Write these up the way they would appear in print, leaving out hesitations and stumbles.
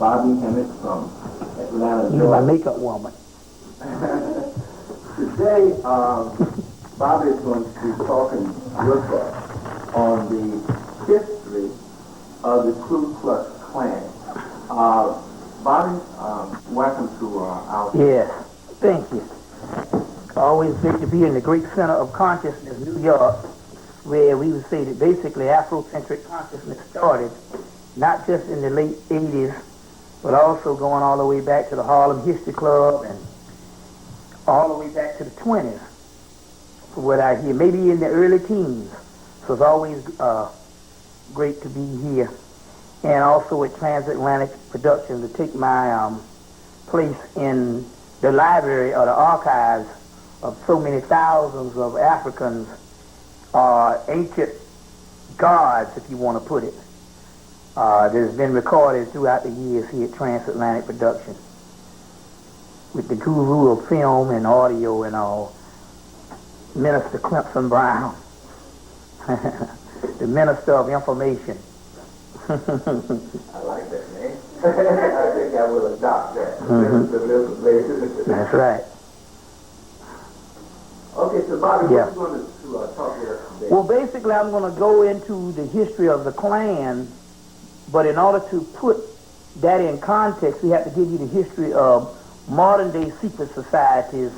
Bobby HEMMITT from Atlanta, Georgia. You're my makeup woman. Today, Bobby is going to be talking with us on the history of the Ku Klux Klan. Bobby, welcome to our show. Yes, thank you. Always great to be in the great center of consciousness, New York, where we would say that basically Afrocentric consciousness started, not just in the late 80s, but also going all the way back to the Harlem History Club and all the way back to the 20s, from what I hear, maybe in the early teens. So it's always great to be here. And also with Transatlantic Productions to take my place in the library or the archives of so many thousands of Africans, ancient gods, if you want to put it, that has been recorded throughout the years here at Transatlantic Productions, with the guru of film and audio and all, Minister Clemson Brown, the Minister of Information. I like that name. I think I will adopt that. That's right. Okay, so Bobby, Yeah. what are you going to talk with us today? Well, basically, I'm going to go into the history of the Klan, but in order to put that in context, we have to give you the history of modern-day secret societies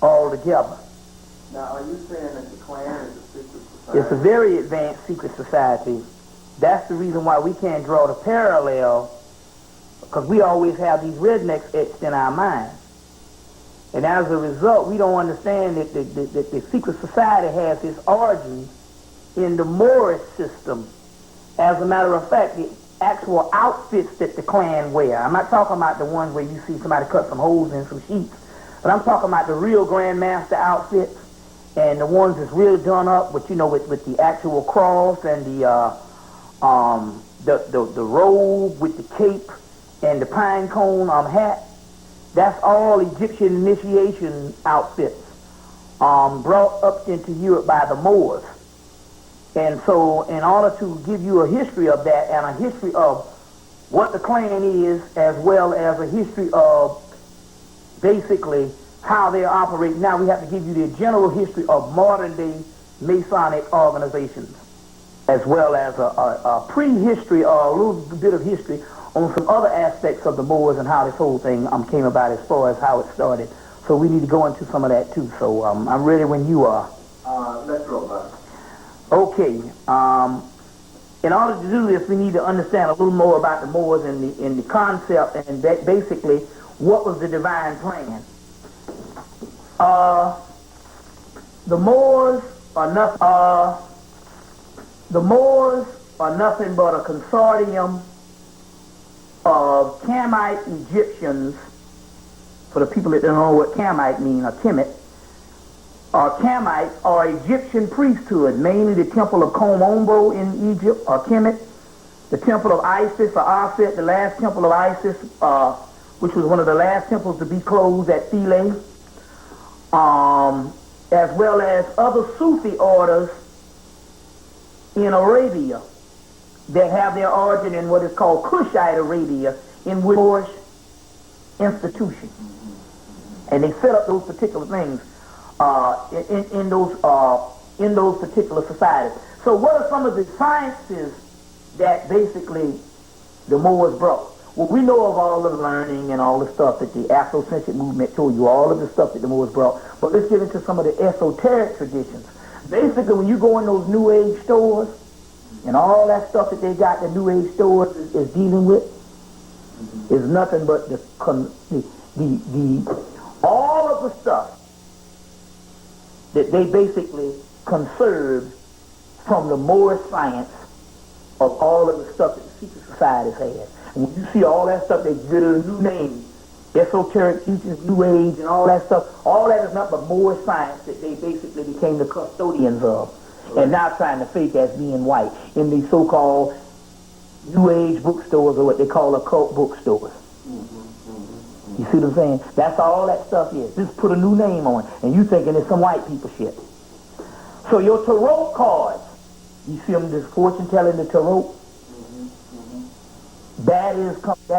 altogether. Now, are you saying that the Klan is a secret society? It's a very advanced secret society. That's the reason why we can't draw the parallel, because we always have these rednecks etched in our minds. And as a result, we don't understand that the secret society has its origin in the MOORS system. As a matter of fact, the actual outfits that the Klan wear, I'm not talking about the ones where you see somebody cut some holes in some sheets, but I'm talking about the real Grandmaster outfits and the ones that's real done up with, you know, with the actual cross and the robe with the cape and the pine cone hat. That's all Egyptian initiation outfits brought up into Europe by the Moors. And so in order to give you a history of that and a history of what the Klan is, as well as a history of basically how they operate now, we have to give you the general history of modern-day Masonic organizations, as well as a prehistory or a little bit of history on some other aspects of the Moors and how this whole thing came about as far as how it started. So we need to go into some of that too. So I'm ready when you are. Let's go, Bobby. Okay. In order to do this, we need to understand a little more about the Moors and the concept and basically what was the divine plan. The Moors are nothing but a consortium of Kamite Egyptians. For the people that don't know what Kamite means, or Kemet, Kamites are Egyptian priesthood, mainly the temple of Kom-Ombo in Egypt, or Kemet, the temple of Isis, or Aset, the last temple of Isis, which was one of the last temples to be closed at Philae, as well as other Sufi orders in Arabia that have their origin in what is called Kushite Arabia, in which Moorish institution. And they set up those particular things in those particular societies. So what are some of the sciences that basically the Moors brought? Well, we know of all the learning and all the stuff that the Afrocentric movement told you, all of the stuff that the Moors brought. But let's get into some of the esoteric traditions. Basically, when you go in those New Age stores, and all that stuff that they got the New Age stores is dealing with, is nothing but all of the stuff that they basically conserved from the Moorish science of all of the stuff that the secret societies had. And when you see all that stuff, they give it a new name, esoteric teachings, New Age, and all that stuff. All that is nothing but Moorish science that they basically became the custodians of, and now trying to fake as being white in these so-called New Age bookstores, or what they call occult bookstores. You see what I'm saying? That's all that stuff is. Just put a new name on it, and you thinking it's some white people shit. So your tarot cards, you see them, this fortune telling, the tarot, That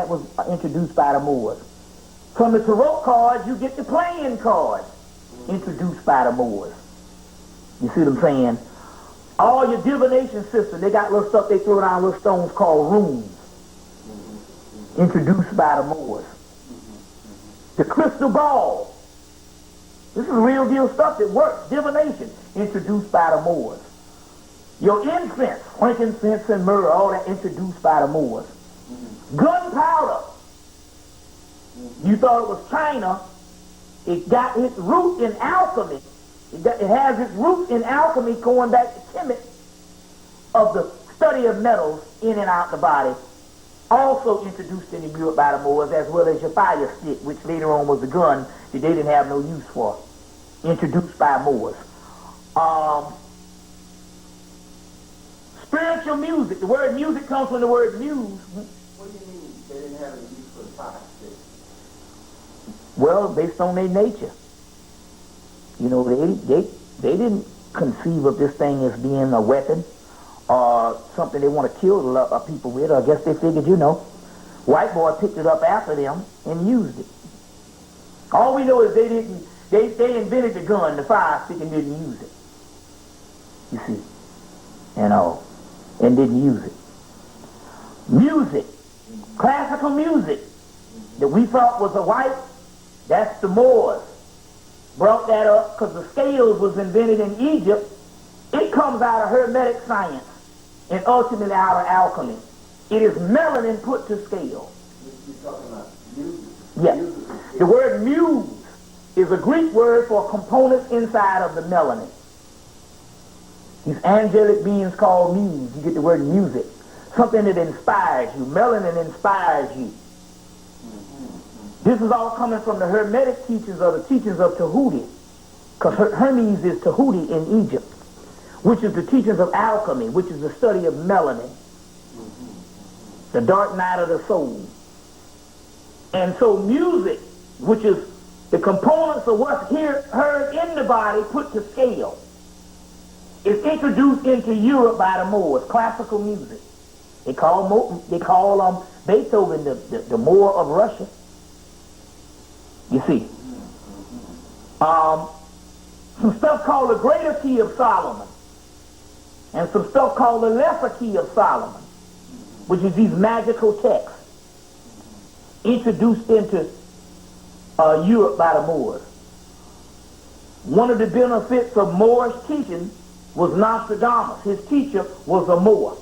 was introduced by the Moors. From the tarot cards, you get the playing cards, introduced by the Moors. You see what I'm saying? All your divination systems, they got little stuff they throw down, little stones called runes, introduced by the Moors. The crystal ball, this is real deal stuff that works. Divination, introduced by the Moors. Your incense, frankincense and myrrh, all that introduced by the Moors. Gunpowder, you thought it was China. It got its root in alchemy. It has its root in alchemy going back to HEMMITT, of the study of metals in and out the body, also introduced into Europe by the Moors, as well as your fire stick, which later on was a gun that they didn't have no use for, introduced by Moors. Spiritual music, the word music comes from the word muse. What do you mean they didn't have any use for the fire stick? Well, based on their nature. You know, they didn't conceive of this thing as being a weapon or something they want to kill people with. I guess they figured, you know, white boy picked it up after them and used it. All we know is they invented the gun, the fire stick, and didn't use it. You see, and didn't use it. Music, classical music that we thought was a white, that's the Moors. Brought that up because the scales was invented in Egypt. It comes out of Hermetic science and ultimately out of alchemy. It is melanin put to scale. You're talking about music. Yes. The word muse is a Greek word for components inside of the melanin. These angelic beings called muse. You get the word music. Something that inspires you. Melanin inspires you. This is all coming from the Hermetic teachings or the teachings of Tahuti. Because Hermes is Tahuti in Egypt, which is the teachings of alchemy, which is the study of melanin, the dark night of the soul. And so music, which is the components of what's heard in the body put to scale, is introduced into Europe by the Moors, classical music. They call Beethoven the Moor of Russia. You see, some stuff called the Greater Key of Solomon, and some stuff called the Lesser Key of Solomon, which is these magical texts introduced into Europe by the Moors. One of the benefits of Moorish teaching was Nostradamus. His teacher was a Moor.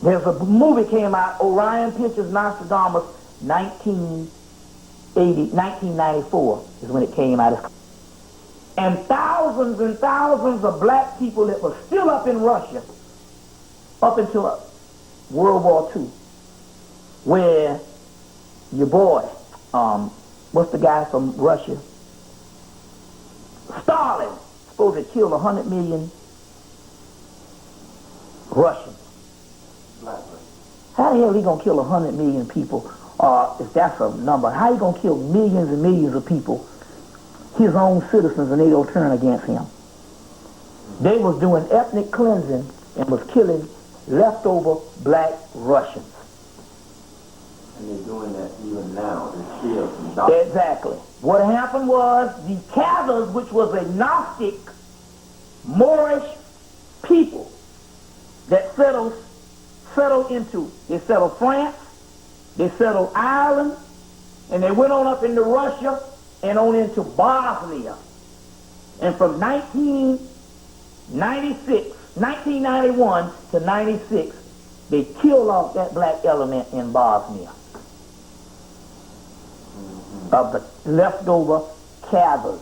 There's a movie came out, Orion Pictures Nostradamus, 1994 is when it came out. And thousands of black people that were still up in Russia up until World War II, where your boy, what's the guy from Russia? Stalin, supposed to kill 100 million Russians. How the hell he gonna kill 100 million people? If that's a number, how you gonna kill millions and millions of people, his own citizens, and they don't turn against him? They was doing ethnic cleansing and was killing leftover black Russians. And they're doing that even now. There's still some doctors. Exactly. What happened was the Khazars, which was a Gnostic Moorish people that settled France, they settled Ireland, and they went on up into Russia and on into Bosnia. And from 1991 to 96, they killed off that black element in Bosnia. Of the leftover Khazars.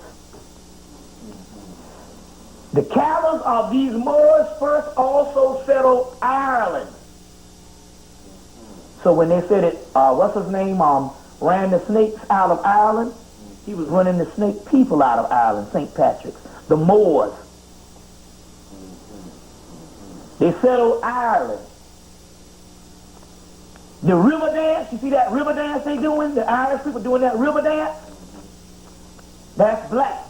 The Khazars of these Moors first also settled Ireland. So when they said it, what's his name, ran the snakes out of Ireland, he was running the snake people out of Ireland, St. Patrick's. The Moors. They settled Ireland. The river dance, you see that river dance they doing? The Irish people doing that river dance? That's black.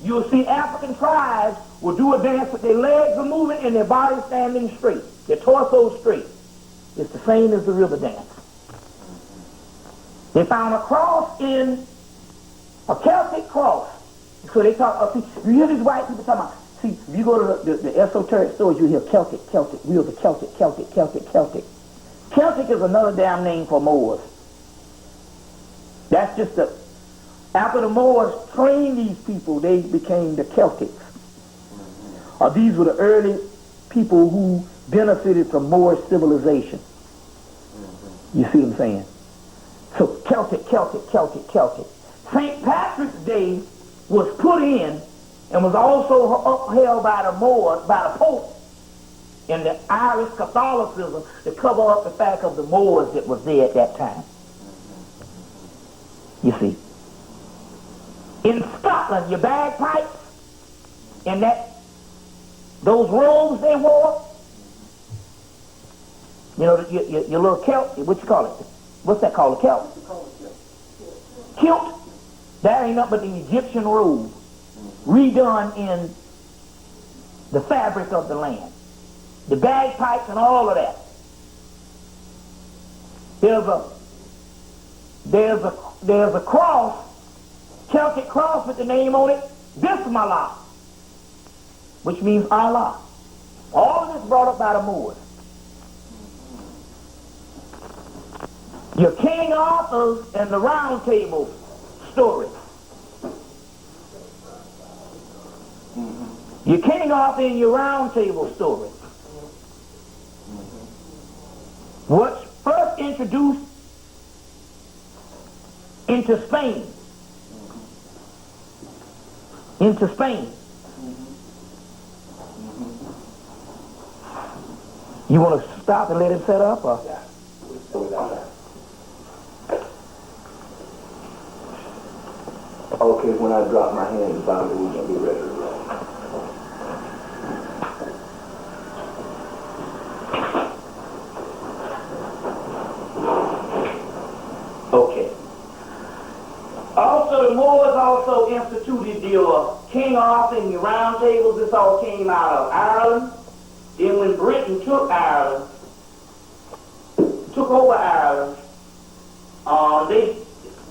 you'll see African tribes will do a dance with their legs are moving and their bodies standing straight, their torso straight. It's the same as the river dance. They found a cross in a Celtic cross. So they talk, see, you hear these white people talking about, see, if you go to the esoteric stores, you hear Celtic, real the Celtic. Celtic is another damn name for Moors. That's just after the Moors trained these people, they became the Celtics. These were the early people who benefited from Moorish civilization. You see what I'm saying? So Celtic. St. Patrick's Day was put in and was also upheld by the Moors, by the Pope, in the Irish Catholicism to cover up the fact of the Moors that was there at that time. You see. In Scotland, your bagpipes and those robes they wore, you know, your little kilt, what you call it? What's that called, a kilt? Kilt? That ain't nothing but the Egyptian robe redone in the fabric of the land. The bagpipes and all of that. There's a cross, Celtic cross with the name on it, Bismillah, which means Allah. All of this brought up by the Moors. Your King Arthur's and the Round Table story. Your King Arthur and your Round Table story. Was first introduced into Spain. You want to stop and let it set up? Or? Yeah. Okay, when I drop my hand about it, we're going to be ready to roll. Okay. Also, the Moors also instituted your King Arthur and your Round Tables. This all came out of Ireland. Then when Britain took Ireland, took over Ireland,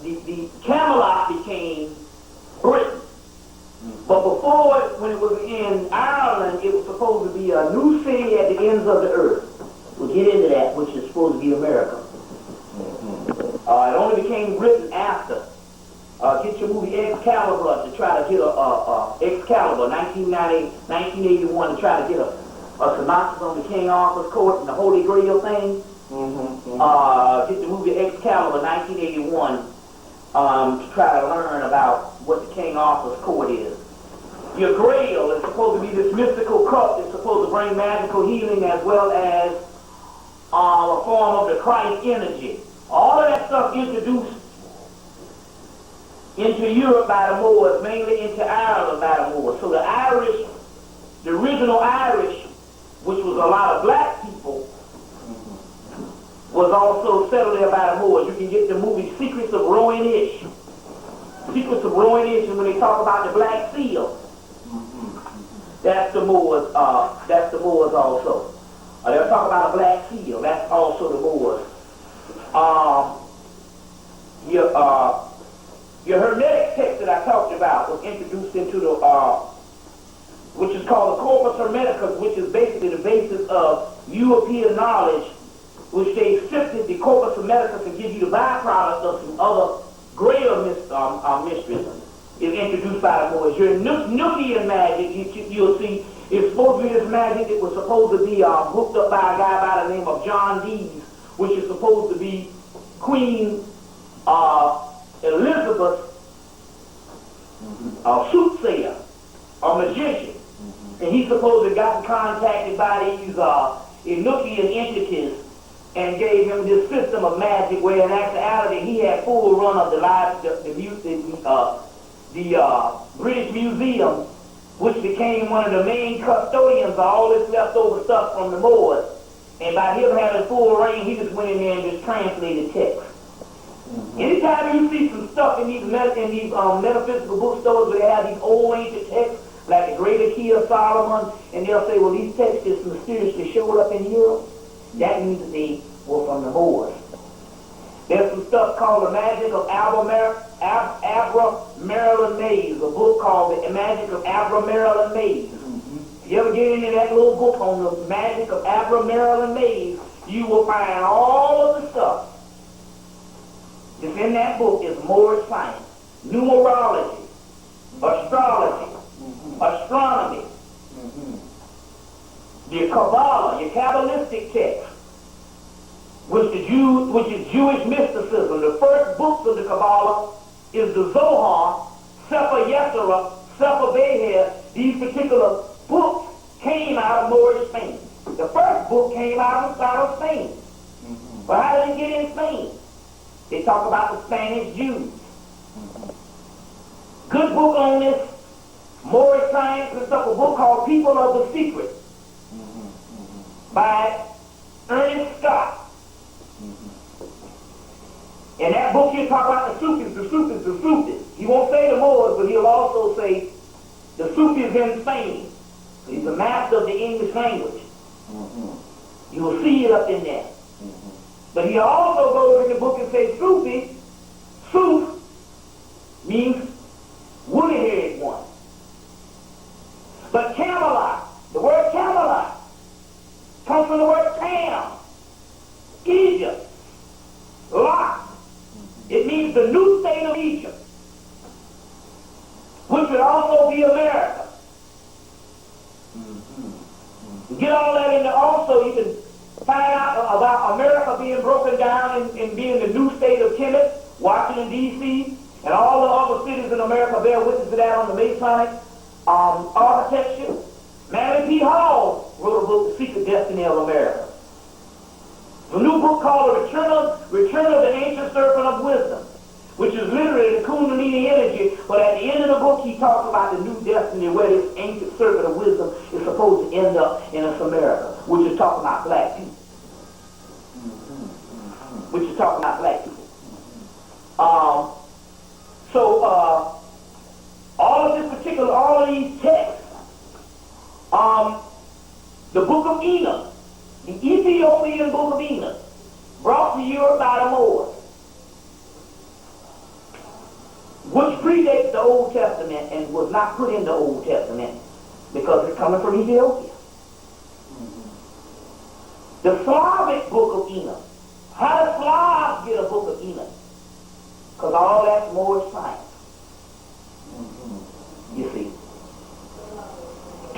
the Camelot became Britain. But before, when it was in Ireland, it was supposed to be a new city at the ends of the earth. We'll get into that, which is supposed to be America. It only became Britain after. Get your movie Excalibur to try to get Excalibur, 1981, to try to get a synopsis on the King Arthur's court and the Holy Grail thing. Get the movie Excalibur, 1981, to try to learn about what the King Arthur's court is. Your Grail is supposed to be this mystical cup that's supposed to bring magical healing as well as a form of the Christ energy. All of that stuff introduced into Europe by the Moors, mainly into Ireland by the Moors. So the Irish, the original Irish, which was a lot of black people, was also settled there by the Moors. You can get the movie Secrets of Rowan-ish. Secrets of Rowan-ish, and when they talk about the Black Seal, that's the Moors. That's the Moors also. They'll talk about a Black Seal. That's also the Moors. Your Hermetic text that I talked about was introduced into the, which is called the Corpus Hermeticus, which is basically the basis of European knowledge, which they sifted the Corpus Hermeticus and give you the byproduct of some other greater mysteries, is introduced by the Moors. Your Nubian magic, you'll see, is supposed to be this magic that was supposed to be hooked up by a guy by the name of John Dees, which is supposed to be Queen Elizabeth, a soothsayer, a magician. And he's supposed to have gotten contacted by these Enochian entities and gave him this system of magic where in actuality he had full run of the British Museum, which became one of the main custodians of all this leftover stuff from the Moors. And by him having full reign, he just went in there and just translated text. Anytime you see some stuff in these metaphysical bookstores where they have these old ancient texts, like the Greater Key of Solomon, and they'll say, well, these texts just mysteriously showed up in Europe, that means that they were from the Moors. There's some stuff called The Magic of Abra Marilyn Mays, a book called The Magic of Abra Marilyn Mays. If you ever get into that little book on the magic of Abra Marilyn Mays, you will find all of the stuff that's in that book is Moorish science, numerology, astrology, astronomy, the Kabbalah, your Kabbalistic text, which is Jewish mysticism. The first books of the Kabbalah is the Zohar, Sefer Yetzirah, Sefer Beher. These particular books came out of Moorish Spain. The first book came out of Spain. But how did it get in Spain? They talk about the Spanish Jews. Good book on this Moorish science and stuff, a book called People of the Secret by Ernest Scott. In that book he'll talk about the Sufis. He won't say the Moors, but he'll also say the Sufis in Spain. He's the master of the English language. You will see it up in there. But he also goes in the book and says Sufi, Suf means woolly-haired one. But Camelot, the word Camelot, comes from the word Cam, Egypt, Lot. It means the new state of Egypt, which would also be America. Get all that in there. Also, you can find out about America being broken down and being the new state of HEMMITT, Washington, D.C., and all the other cities in America bear witness to that on the Masonic architecture. Manly P. Hall wrote a book, The Secret Destiny of America. A new book called Return of the Ancient Serpent of Wisdom, which is literally the Kundalini energy, but at the end of the book he talks about the new destiny where this ancient serpent of wisdom is supposed to end up in us America, which is talking about black people. All of these texts, the Book of Enoch, the Ethiopian Book of Enoch, brought to Europe by the Moors, which predates the Old Testament and was not put in the Old Testament because it's coming from Ethiopia. The Slavic Book of Enoch. How did Slavs get a Book of Enoch? Because all that's Moorish science. You see.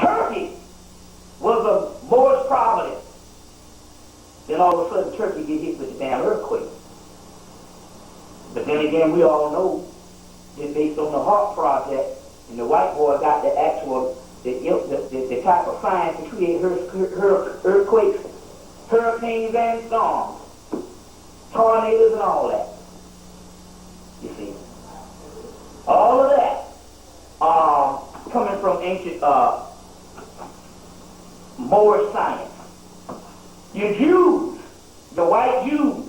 Turkey was a Moorish providence. Then all of a sudden Turkey get hit with the damn earthquake. But then again, we all know that based on the Hawk Project, and the white boy got the actual, the type of science to create earthquakes, hurricanes and storms, tornadoes and all that. You see. All of that coming from ancient Moorish science. Your Jews, the white Jews,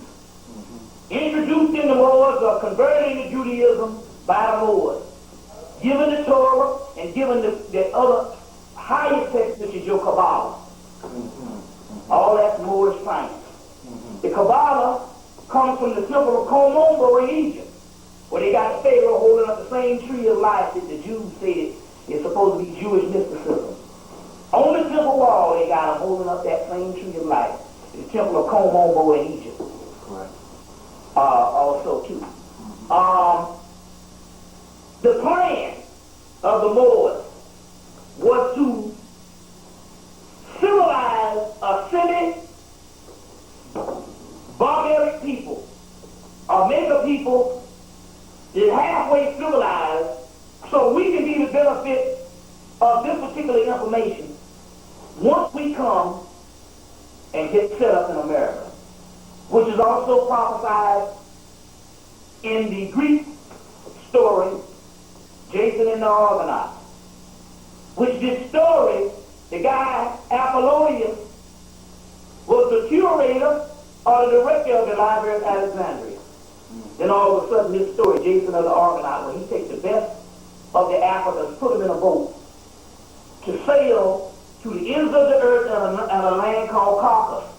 introduced in the Moors or converted into Judaism by the Moors, given the Torah and given the other highest text, which is your Kabbalah. All that's Moorish science. The Kabbalah comes from the temple of Komombo in Egypt, where they got the Pharaoh holding up the same tree of life that the Jews said is supposed to be Jewish mysticism. On the temple wall, they got them holding up that same tree of life. The temple of Komombo in Egypt. Correct. Also, too. The plan of the Moors was to civilize a semi-barbaric people, or make a people that is halfway civilized, so we can be the benefit of this particular information once we come and get set up in America, which is also prophesied in the Greek story, Jason and the Argonauts, which this story, the guy, Apollonius, was the curator or the director of the Library of Alexandria. Then all of a sudden this story, Jason of the Argonaut, when he takes the best of the Africans, put them in a boat to sail to the ends of the earth at a land called Caucasus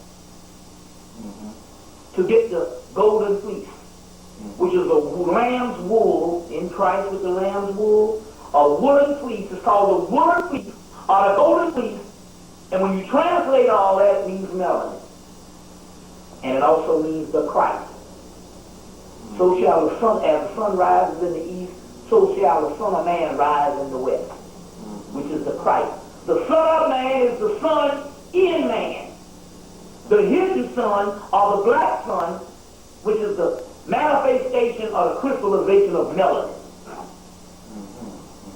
to get the golden fleece, which is a lamb's wool, in Christ with the lamb's wool, a woolen fleece. It's called the woolen fleece or the golden fleece, and when you translate all that, it means melanin. And it also means the Christ. So shall the sun, as the sun rises in the east, so shall the Son of Man rise in the west, which is the Christ. The Son of Man is the Son in man. The hidden Son, or the black Son, which is the manifestation or the crystallization of melanin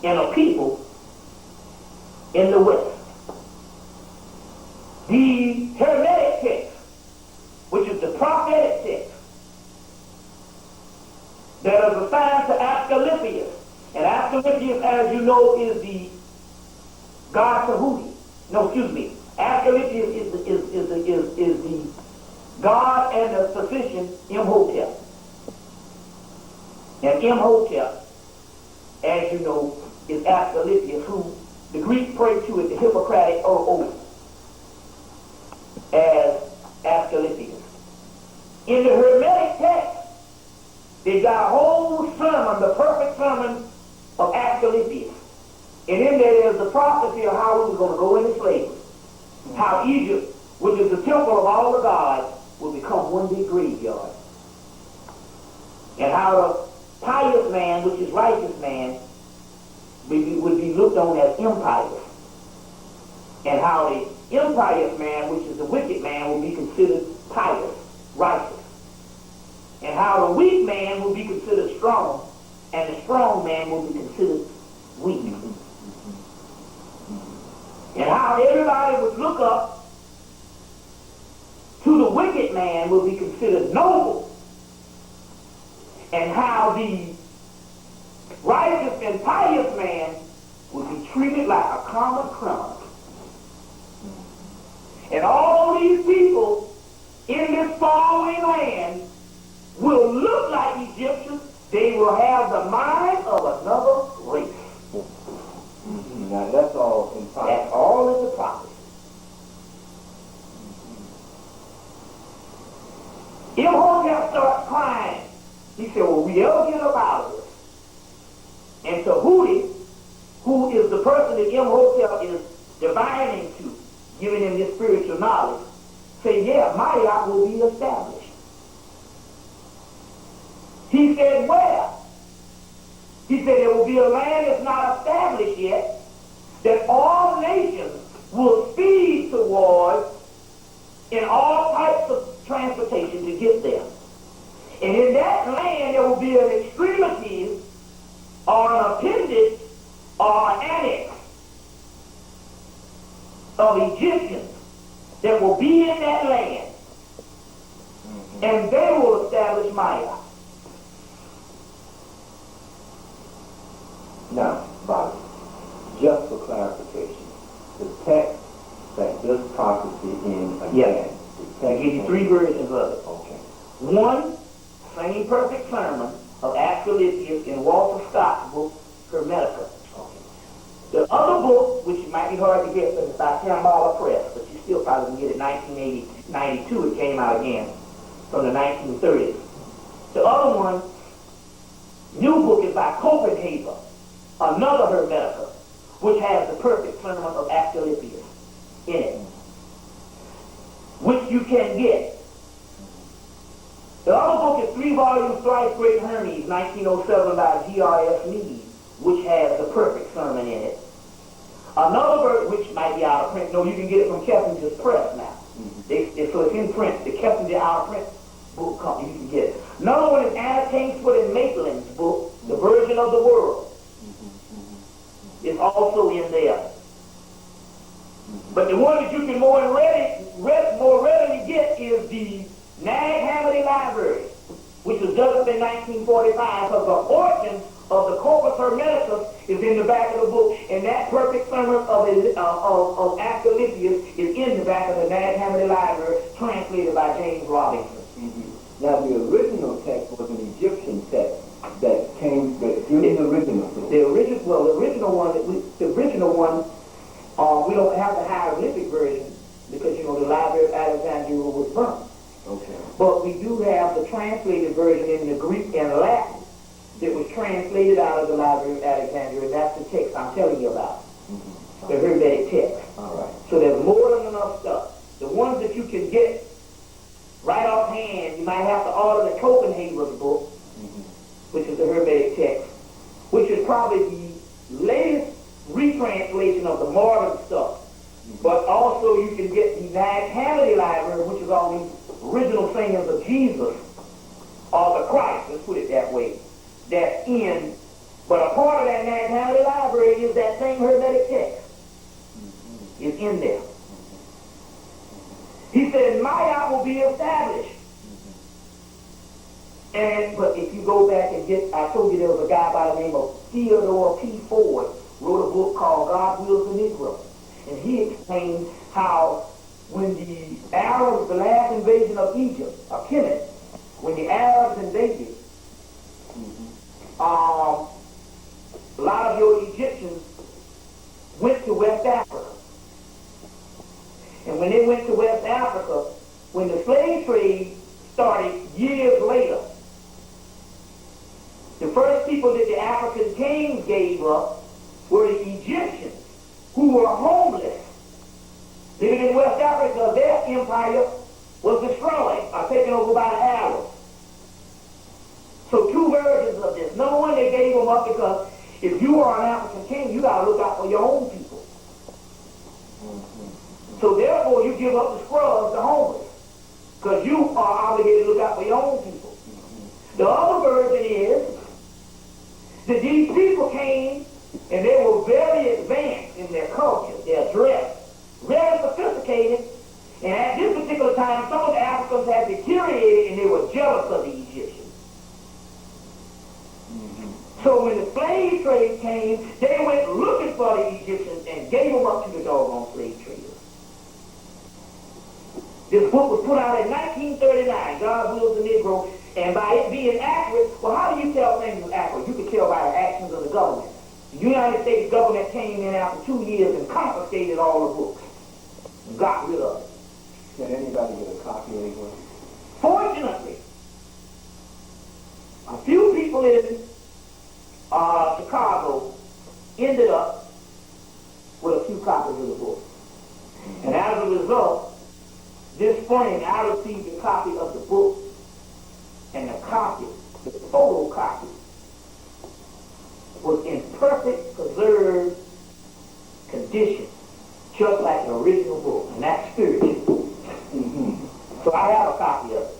in a people in the west. The Hermetic text, which is the prophetic text, that is assigned to Asclepius. And Asclepius, as you know, is the god Tahuti. No, excuse me. Asclepius is the god and the physician Imhotep. And Imhotep, as you know, is Asclepius, who the Greeks pray to at the Hippocratic oath as Asclepius. In the Hermetic text, they got a whole sermon, the perfect sermon of Asclepius. And in there is the prophecy of how we were going to go into slavery. How Egypt, which is the temple of all the gods, will become one big graveyard. And how the pious man, which is righteous man, would be looked on as impious. And how the impious man, which is the wicked man, will be considered pious, righteous. And how the weak man will be considered strong, and the strong man will be considered weak. And how everybody would look up to the wicked man will be considered noble. And how the righteous and pious man will be treated like a common criminal. And all these people in this following land will look like Egyptians. They will have the mind of another race. Now that's all in prophecy. That's all in the prophecy. Imhotep starts crying. He said, will we ever get up out of this? And Tahuti, who is the person that Imhotep is divining to, giving him this spiritual knowledge, say, yeah, Maya will be established. He said, where? He said, there will be a land that's not established yet, that all nations will speed towards in all types of transportation to get there. And in that land, there will be an extremity or an appendage or an annex of Egyptians that will be in that land. And they will establish Maya. Now, Bobby, just for clarification, the text that this prophecy in again. Yes. I give you three versions of it. Okay. One, same perfect sermon of Asclepius in Walter Scott's book, Hermetica. Okay. The other book, which might be hard to get, but it's by Shambhala Press, but you still probably can get it 1992, it came out again from the 1930s. The other one, new book, is by Copenhagen, another Hermetica, which has the perfect sermon of Asclepius in it, which you can get. The other book is 3 volumes, Thrice Great Hermes, 1907 by G.R.S. Mead, which has the perfect sermon in it. Another book, which might be out of print, no, you can get it from Kessinger's Press now. So it's in print. The Kessinger out of print book company, you can get it. Another one is Anna Kingsford and Maitland's book, The Virgin of the World. It's also in there. But the one that you can more readily get is the Nag Hammadi Library, which was developed in 1945, because the origin of the Corpus Hermeticus is in the back of the book, and that perfect sermon of Asclepius is in the back of the Nag Hammadi Library, translated by James Robinson. Now the original text was in Egyptian In the original. The original one, we don't have the hieroglyphic version because, you know, the Library of Alexandria was burnt. Okay. But we do have the translated version in the Greek and Latin that was translated out of the Library of Alexandria, and that's the text I'm telling you about. Mm-hmm. The Hermetic text. All right. So there's more than enough stuff. The ones that you can get right offhand, you might have to order the Copenhagen's book, which is the Hermetic text, which is probably the latest retranslation of the modern stuff. But also you can get the HEMMITT library, which is all these original sayings of Jesus, or the Christ, let's put it that way, that's in. But a part of that HEMMITT library is that same Hermetic text. It's in there. He said, Maya will be established. But if you go back and I told you there was a guy by the name of Theodore P. Ford, wrote a book called God Wills the Negro. And he explained how when the Arabs, the last invasion of Egypt, of KEMMITT, when the Arabs invaded, a lot of your Egyptians went to West Africa. And when they went to West Africa, when the slave trade started years later, the first people that the African kings gave up were the Egyptians, who were homeless. Living in West Africa, their empire was destroyed or taken over by the Arabs. So two versions of this. Number one, they gave them up because if you are an African king, you got to look out for your own people. So therefore, you give up the scrubs, the homeless, because you are obligated to look out for your own people. The other version is that these people came and they were very advanced in their culture, their dress, very sophisticated, and at this particular time, some of the Africans had deteriorated and they were jealous of the Egyptians. So when the slave trade came, they went looking for the Egyptians and gave them up to the doggone slave traders. This book was put out in 1939, God Wills the Negro, and by it being accurate, well, how do you tell things are accurate? You can tell by the actions of the government. The United States government came in after 2 years and confiscated all the books and got rid of it. Can anybody get a copy anywhere? Fortunately, a few people in Chicago ended up with a few copies of the book. And as a result, this spring I received a copy of the book, and the photocopy, was in perfect preserved condition, just like the original book, and that's spiritual. So I have a copy of it.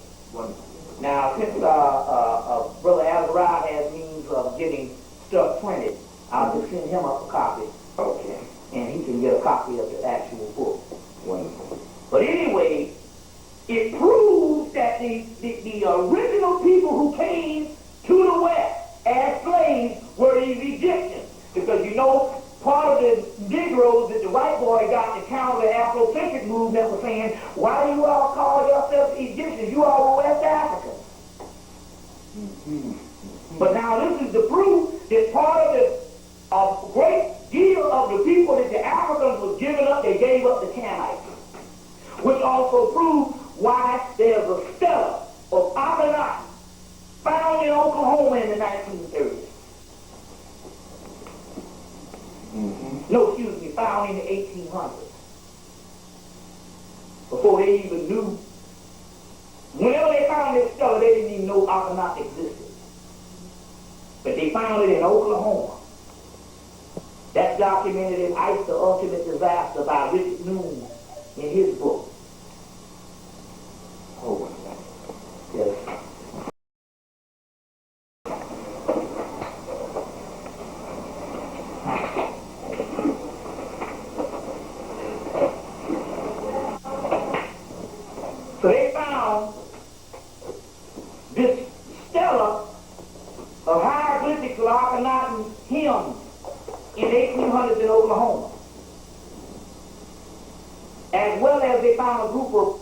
Now, since Brother Azariah has means of getting stuff printed, I'll just send him up a copy. Okay. And he can get a copy of the actual book. Wonderful. But anyway, it proves that the original people who came to the West as slaves were these Egyptians. Because you know, part of the Negroes that the white boy got to counter the Afrocentric movement was saying, why do you all call yourselves Egyptians? You all were West Africans. But now this is the proof that part of a great deal of the people that the Africans was giving up, they gave up the Canaanites. Which also proves why there's a stela of Akhenaten found in Oklahoma in the 1930s. No, excuse me, found in the 1800s. Before they even knew. Whenever they found this stela, they didn't even know Akhenaten existed. But they found it in Oklahoma. That's documented in Ice, the Ultimate Disaster by Richard Noon in his book. Oh, Yes. So they found this stela of hieroglyphics of Akhenaten hymns in 1800s in Oklahoma. As well as they found a group of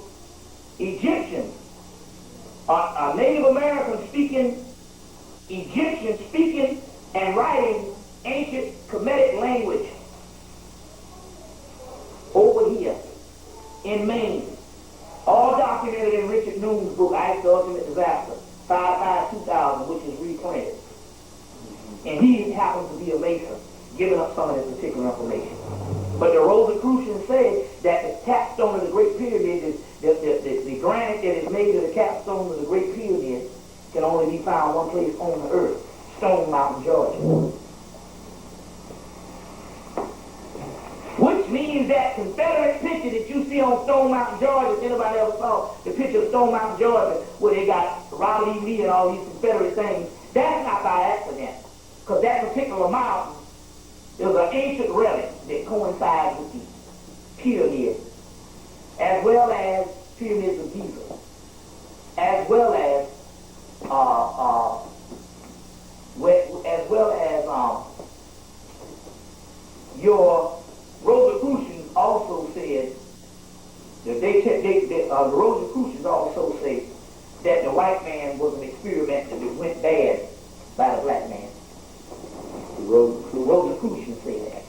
Egyptians, Native American speaking Egyptians speaking and writing ancient Kemetic language over here in Maine. All documented in Richard Noon's book, Ice the Ultimate Disaster, 5/5/2000, which is reprinted. And he happens to be a Mason, giving us some of this particular information. But the Rosicrucians say that the capstone of the Great Pyramid, is the granite that is made of the capstone of the Great Pyramid, can only be found one place on the earth, Stone Mountain, Georgia. Which means that Confederate picture that you see on Stone Mountain, Georgia, if anybody ever saw the picture of Stone Mountain, Georgia, where they got Robert E. Lee and all these Confederate things, that's not by accident. Because that particular mountain is an ancient relic that coincides with the pyramids, as well as pyramids of Giza, as well as your Rosicrucians also said that the Rosicrucians also say that the white man was an experiment that went bad by the black man. The Rosicrucians say that.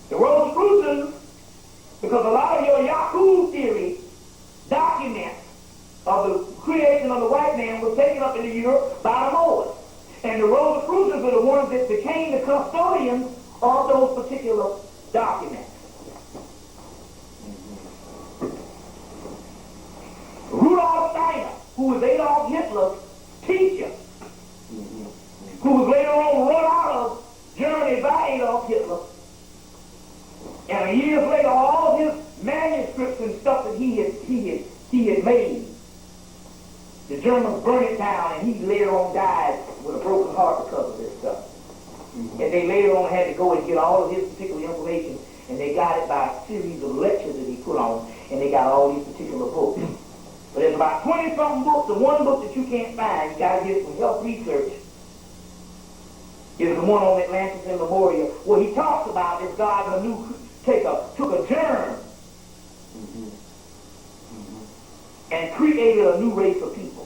The Rosicrucians, because a lot of your Yahoo theory documents of the creation of the white man was taken up into Europe by the Moors. And the Rosicrucians are the ones that became the custodians of those particular documents. Rudolf Steiner, who was Adolf Hitler's teacher, who was later on run out of Germany by Adolf Hitler, and years later all of his manuscripts and stuff that he had made, the Germans burned it down, and he later on died with a broken heart because of this stuff. And they later on had to go and get all of his particular information, and they got it by a series of lectures that he put on, and they got all these particular books. But there's about 20-something books. The one book that you can't find, you got to get from Health Research, is the one on Atlantis and Lemuria, where he talks about this God took a germ and created a new race of people.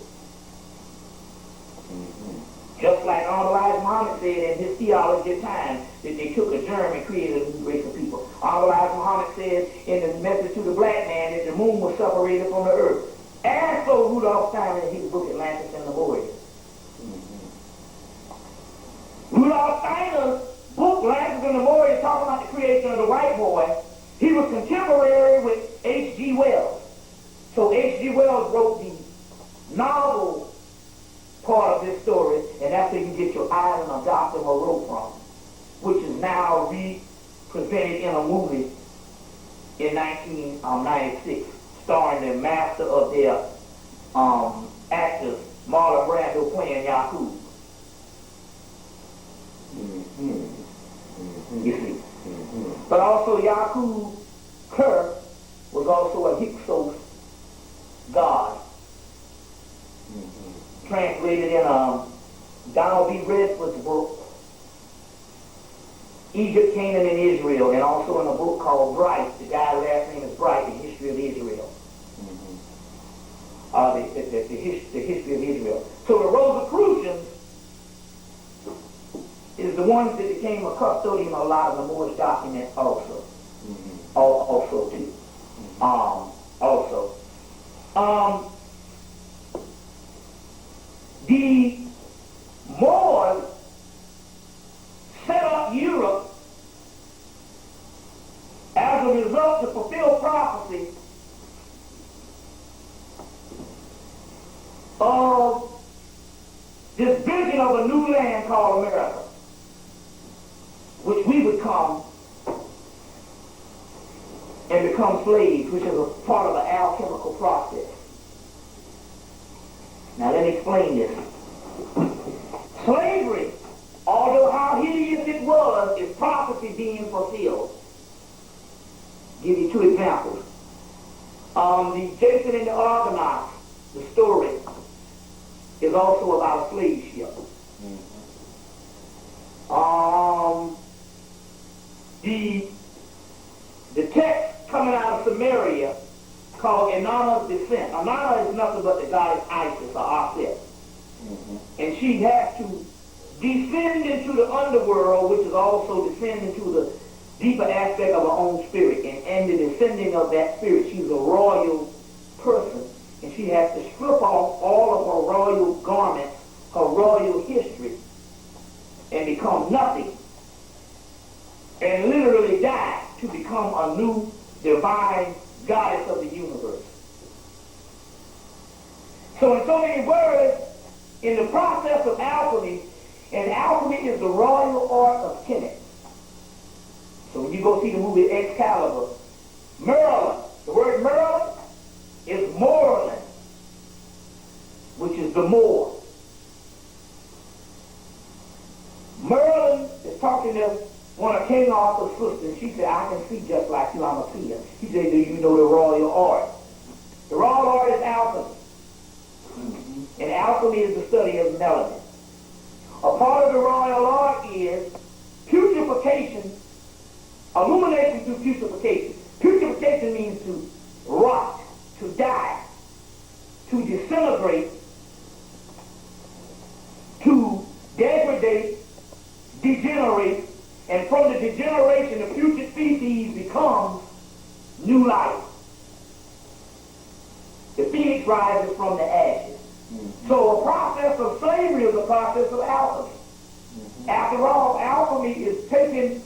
Just like Elijah Muhammad said in his theology of time, that they took a germ and created a new race of people. Elijah Muhammad said in the message to the black man that the moon was separated from the earth. And so Rudolf Steiner in his book Atlantis and Lemuria. Rudolf Steiner's book, Atlantis and Lemuria, talking about the creation of the white boy, he was contemporary with H.G. Wells. So H.G. Wells wrote the novel part of this story, and that's where you get your Island of Dr. Moreau from, which is now represented in a movie in 1996, starring the master of their actors, Marlon Brando, playing Yahoo. You see. But also Yahoo Kerr was also a Hyksos god. Translated in Donald B. Redford's book, Egypt, Canaan, and Israel, and also in a book called Bright. The guy's last name is Bright, The History of Israel. The history of Israel. So the Rosicrucians is the ones that became a custodian of a lot of the Moorish documents also. Also too. The Moors set up Europe as a result to fulfill prophecy of this vision of a new land called America, which we would come and become slaves, which is a part of the alchemical process. Now let me explain this. Slavery, although how hideous it was, is prophecy being fulfilled. Give you two examples. The Jason and the Argonauts, the story, is also about a slave ship. The text coming out of Samaria called Inanna's Descent. Inanna is nothing but the goddess Isis or Isis. And she has to descend into the underworld, which is also descend into the deeper aspect of her own spirit. And in the descending of that spirit, she's a royal person, and she has to strip off all of her royal garments, her royal history, and become nothing, and literally die to become a new divine goddess of the universe. So in so many words, in the process of alchemy, and alchemy is the royal art of HEMMITT. So when you go see the movie Excalibur, Merlin, the word Merlin is Moorland, which is the Moor. Merlin is talking to one of King Arthur's sisters. She said, I can see just like you, I'm a seer. He said, do you know the royal art? The royal art is alchemy. And alchemy is the study of melanin. A part of the royal art is putrefaction, illumination through putrefaction. Putrefaction means to rot, to die, to disintegrate, to degrade, degenerate, and from the degeneration, the putrid species becomes new life. The phoenix rises from the ashes. So a process of slavery is a process of alchemy. After all, alchemy is taking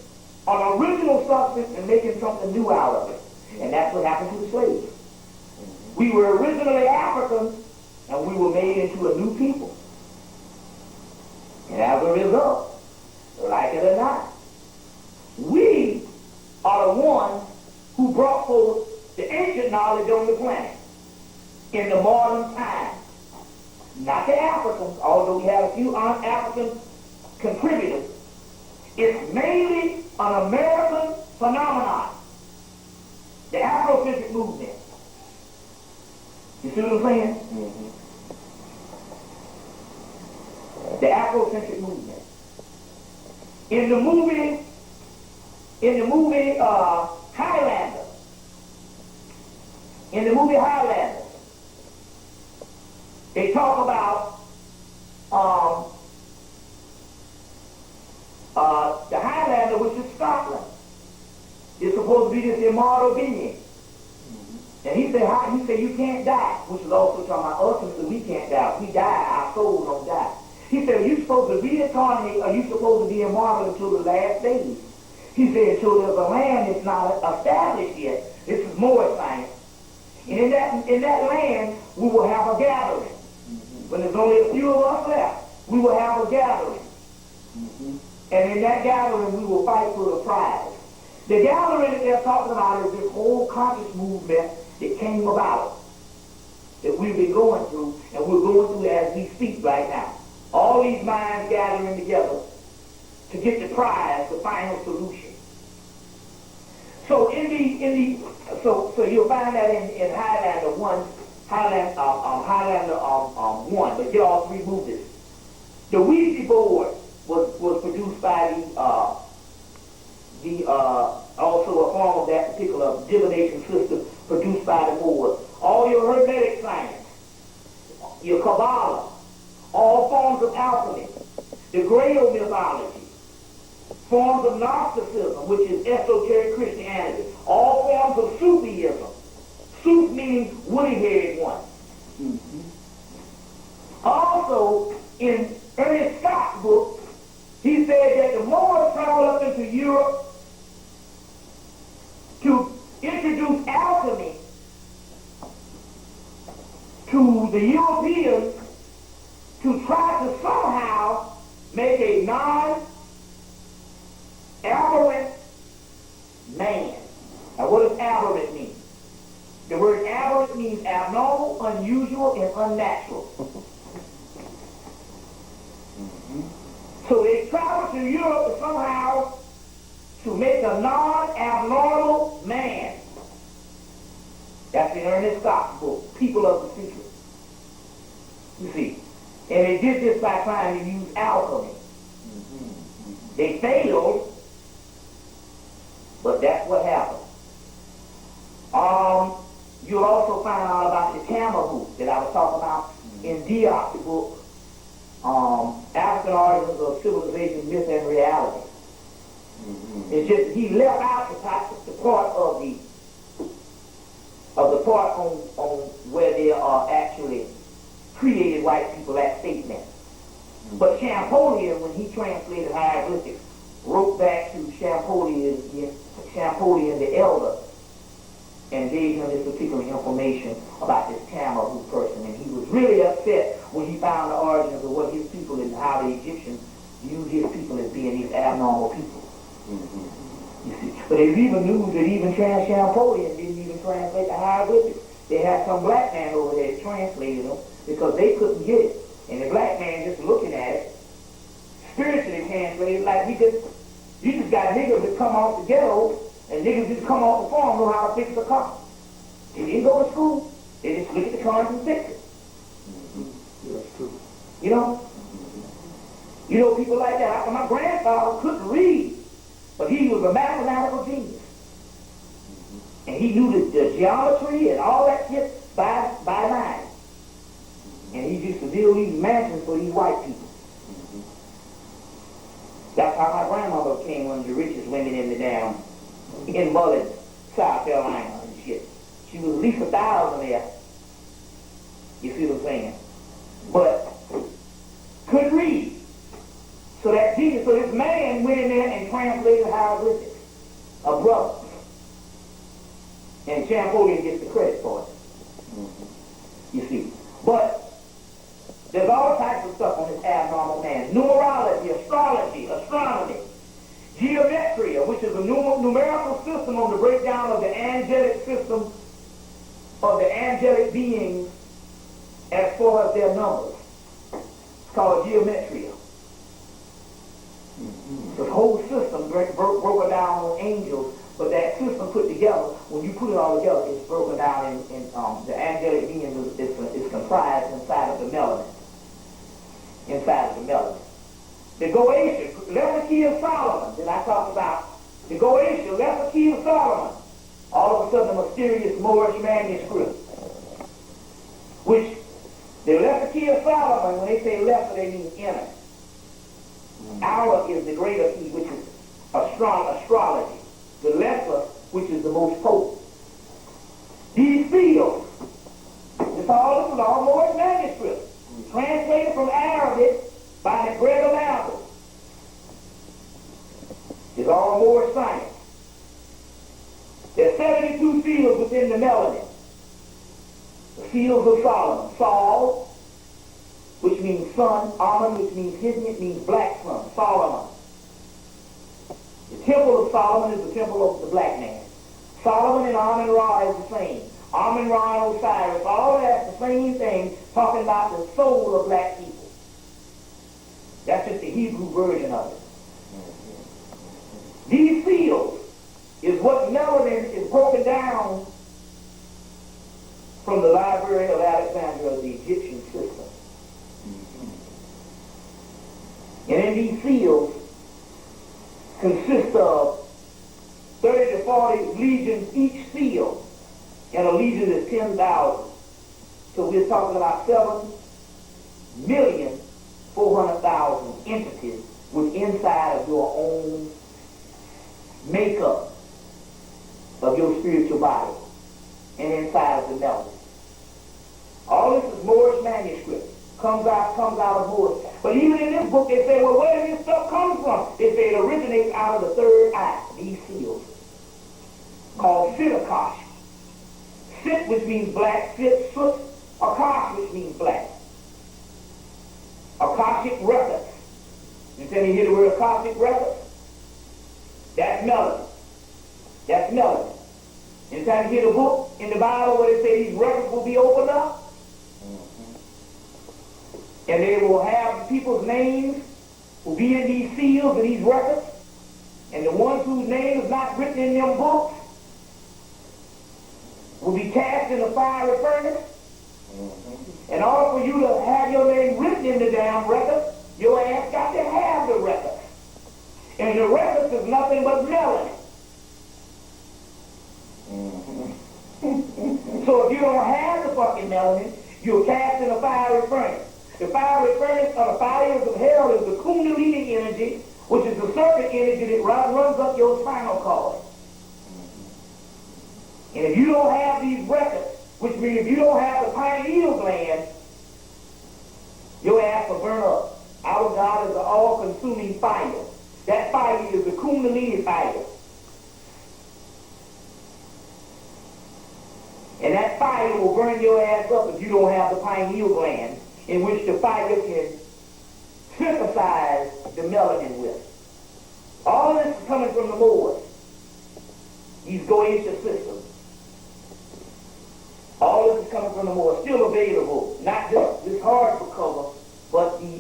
an original substance and making something new out of it. And that's what happened to the slaves. We were originally Africans, and we were made into a new people. And as a result, like it or not, we are the ones who brought forth the ancient knowledge on the planet in the modern time. Not the Africans, although we have a few African contributors. It's mainly an American phenomenon. The Afrocentric movement. You see what I'm saying? The Afrocentric movement. In the movie Highlander, they talk about the Highlander, which is Scotland. It's supposed to be this immortal being. And he said, you can't die, which is also talking about ultimately we can't die. We die, our soul don't die. He said, are you supposed to reincarnate, are you supposed to be immortal until the last days? He said, until there's a land that's not established yet. This is more science. And in that land, we will have a gathering. When there's only a few of us left, we will have a gathering. And in that gathering, we will fight for the prize. The gathering that they're talking about is this whole conscious movement that came about, that we've been going through, and we're going through as we speak right now. All these minds gathering together to get the prize, the final solution. So so you'll find that in Highlander 1, Highlander 1, but get all three movies. The Ouija board was produced by also a form of that particular divination system produced by the Moors. All your Hermetic science, your Kabbalah, all forms of alchemy, the Grail mythology, forms of Gnosticism, which is esoteric Christianity, all forms of Sufism. Suf means woolly-haired one. Also, in Ernest Scott's book, he said that the Moors traveled up into Europe to introduce alchemy to the Europeans to try to somehow make a non-aberrant man. Now what does aberrant mean? The word aberrant means abnormal, unusual, and unnatural. So they traveled to Europe to somehow to make a non-abnormal man. That's in Ernest Scott's book, People of the Secret. You see. And they did this by trying to use alchemy. They failed, but that's what happened. You'll also find out about the Tamil book that I was talking about in Diop's book, African and origins of civilization, myth, and reality. It's just he left out the part on where there are actually created white people at statement. But Champollion, when he translated hieroglyphics, wrote back to Champollion the elder, and gave him this particular information about this Tamaru person. And he was really upset when he found the origins of what his people and how the Egyptians viewed his people as being these abnormal people. You see, but there's even news that even Champollion didn't even translate the hieroglyphics. They had some black man over there that translated them because they couldn't get it. And the black man just looking at it, spiritually translated, like you just got niggas that come off the ghetto, and niggas just come off the farm know how to fix a car. They didn't go to school. They just look at the cars and fix it. That's true. You know? You know people like that. My grandfather couldn't read, but he was a mathematical genius. And he knew the geometry and all that shit by line. And he used to build these mansions for these white people. That's how my grandmother became one of the richest women in Mullins, South Carolina and shit. She was at least 1,000 there. You see what I'm saying? But couldn't read. So this man went in there and translated hieroglyphics. A brother. And Champollion gets the credit for it. You see. But there's all types of stuff on this abnormal man. Numerology, astrology, astronomy, geometria, which is a numerical system on the breakdown of the angelic system of the angelic beings as far as their numbers. It's called geometria. The whole system broken down on angels, but that system put together, when you put it all together, it's broken down in the angelic being is comprised inside of the melanin. Inside of the melanin. The Goetian, left the key of Solomon that I talked about. The Goetian left the key of Solomon. All of a sudden, a mysterious Moorish manuscript, which they left the key of Solomon. When they say left, they mean inner. Our is the greater key, which is astrology. The lesser, which is the most potent. These seals, this is all Moorish manuscripts, translated from Arabic by the Greg Alabama. It's all Moorish science. There's 72 seals within the melanin. The seals of Solomon. Sol, which means sun. Amun, which means hidden. It means black sun. Solomon. The temple of Solomon is the temple of the black man. Solomon and Amun-Ra is the same. Amun-Ra and Osiris, all that's the same thing, talking about the soul of black people. That's just the Hebrew version of it. These seals is what melanin is broken down from the Library of Alexandria, the Egyptian system. And in these seals consist of 30 to 40 legions each seal, and a legion is 10,000. So we're talking about 7,400,000 entities with inside of your own makeup of your spiritual body and inside of the melanin. All this is Moorish manuscript. Comes out of Moors. But even in this book, they say, well, where does this stuff come from? They say it originates out of the third eye, these seals, called Sirius. Sit, which means black, Sit, Soot, Akash, which means black. Akashic records. You hear the word Akashic records? That's melanin. That's melanin. Anytime you hear the book in the Bible where they say these records will be opened up, and they will have people's names will be in these seals and these records, and the ones whose name is not written in them books will be cast in a fiery furnace. In order for you to have your name written in the damn record, your ass got to have the records. And the records is nothing but melanin. So if you don't have the fucking melanin, you're cast in a fiery furnace. The fiery furnace or the fires of hell is the kundalini energy, which is the serpent energy that runs up your spinal cord. And if you don't have these records, which means if you don't have the pineal gland, your ass will burn up. Our God is an all-consuming fire. That fire is the kundalini fire. And that fire will burn your ass up if you don't have the pineal gland in which the fire can synthesize the melanin with. All this is coming from the MOORS. These Goetia systems. All this is coming from the MOORS. Still available. Not just this hardcover, but the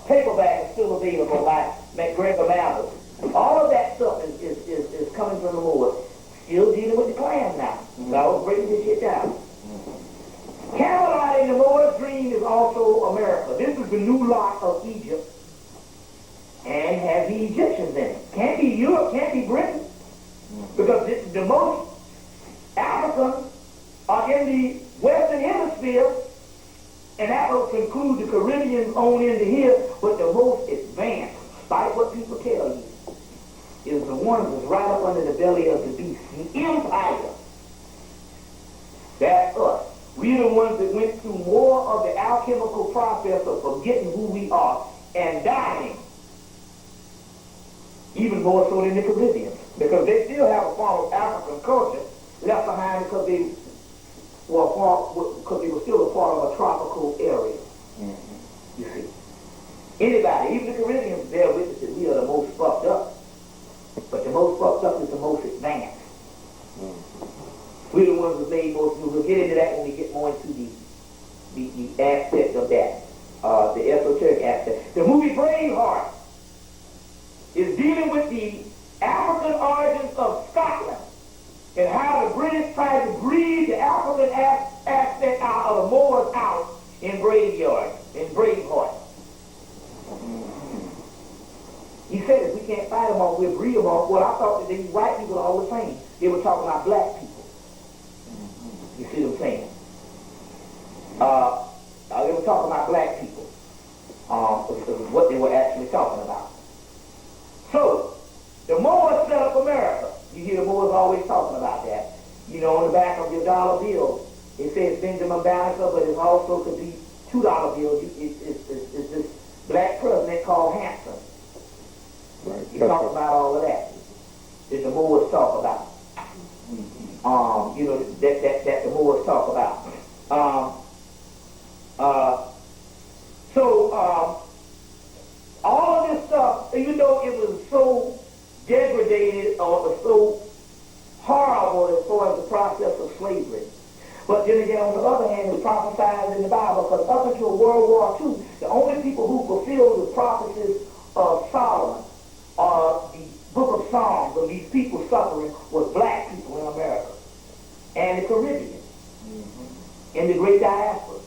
paperback is still available by McGregor Mathers. All of that stuff is coming from the MOORS. Still dealing with the Klan now. So I was breaking this shit down. Camelot in the MOORS dream is also America. This is the new lot of Egypt. And has the Egyptians in it. Can't be Europe, can't be Britain. Because the most Africans are in the Western Hemisphere, and that will conclude the Caribbeans on into here, but the most advanced, despite what people tell you, is the one that's right up under the belly of the beast, the empire. That's us. We're the ones that went through more of the alchemical process of forgetting who we are and dying. Even more so than the Caribbeans. Because they still have a form of African culture left behind because they were still a part of a tropical area. You see. Anybody, even the Caribbeans, bear witness that we are the most fucked up. But the most fucked up is the most advanced. We're the ones that made most new. We'll get into that when we get more into the aspect of that, the esoteric aspect. The movie Braveheart is dealing with the African origins of Scotland and how the British tried to breed the African aspect out of the Moors out in Braveheart. He said if we can't fight them off, we'll breed them off. Well, I thought that these white people are all the same. They were talking about black people. You see what I'm saying? They were talking about black people. Was what they were actually talking about. So, the Moors set up America. You hear the Moors always talking about that. You know, on the back of your dollar bill, it says Benjamin Banneker, but it also could be $2 bills. It's this black president called Hanson. Right. You talk about all of that. That the Moors talk about. You know, that the Moors talk about. All of this stuff, even though it was so degraded or it was so horrible as far as the process of slavery, but then again, on the other hand, it's prophesied in the Bible, because up until World War II, the only people who fulfilled the prophecies of Solomon or the book of Psalms of these people suffering was black people in America and the Caribbean and the great diaspora,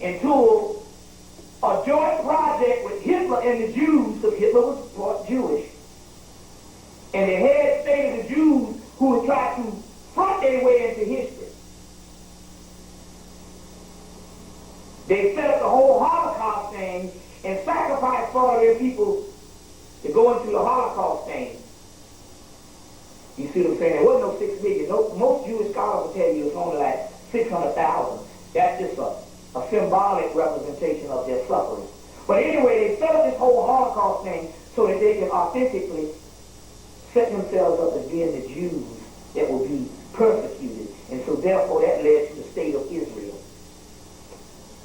until a joint project with Hitler and the Jews, because Hitler was Jewish, and the head state of the Jews who would try to front their way into history. They set up the whole Holocaust thing and sacrificed part of their people to go into the Holocaust thing. You see what I'm saying? There wasn't no 6 million. Most Jewish scholars will tell you it's only like 600,000. That's just a symbolic representation of their suffering. But anyway, they set up this whole Holocaust thing so that they can authentically set themselves up as being the Jews that will be persecuted. And so therefore that led to the state of Israel.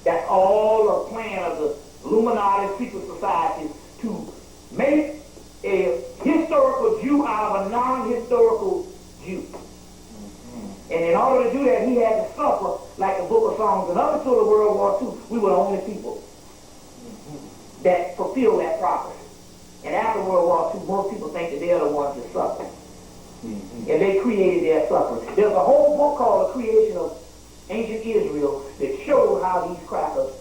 That's all a plan of the Illuminati secret society to make a historical Jew out of a non-historical Jew. And in order to do that, he had to suffer like the book of Psalms. And up until the World War II, we were the only people that fulfilled that prophecy. And after World War II, most people think that they're the ones that suffer. And they created their suffering. There's a whole book called The Creation of Ancient Israel that shows how these crackers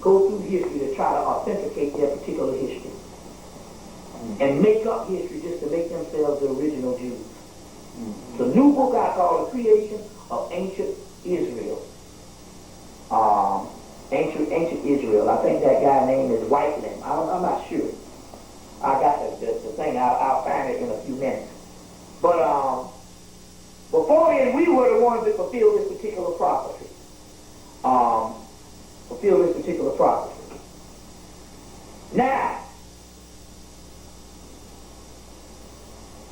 go through history to try to authenticate their particular history. And make up history just to make themselves the original Jews. It's a new book I call The Creation of Ancient Israel. ancient Israel. I think that guy's name is Whiteland. I'm not sure. I got the thing. I'll find it in a few minutes. But before then, we were the ones that fulfilled this particular prophecy. Now,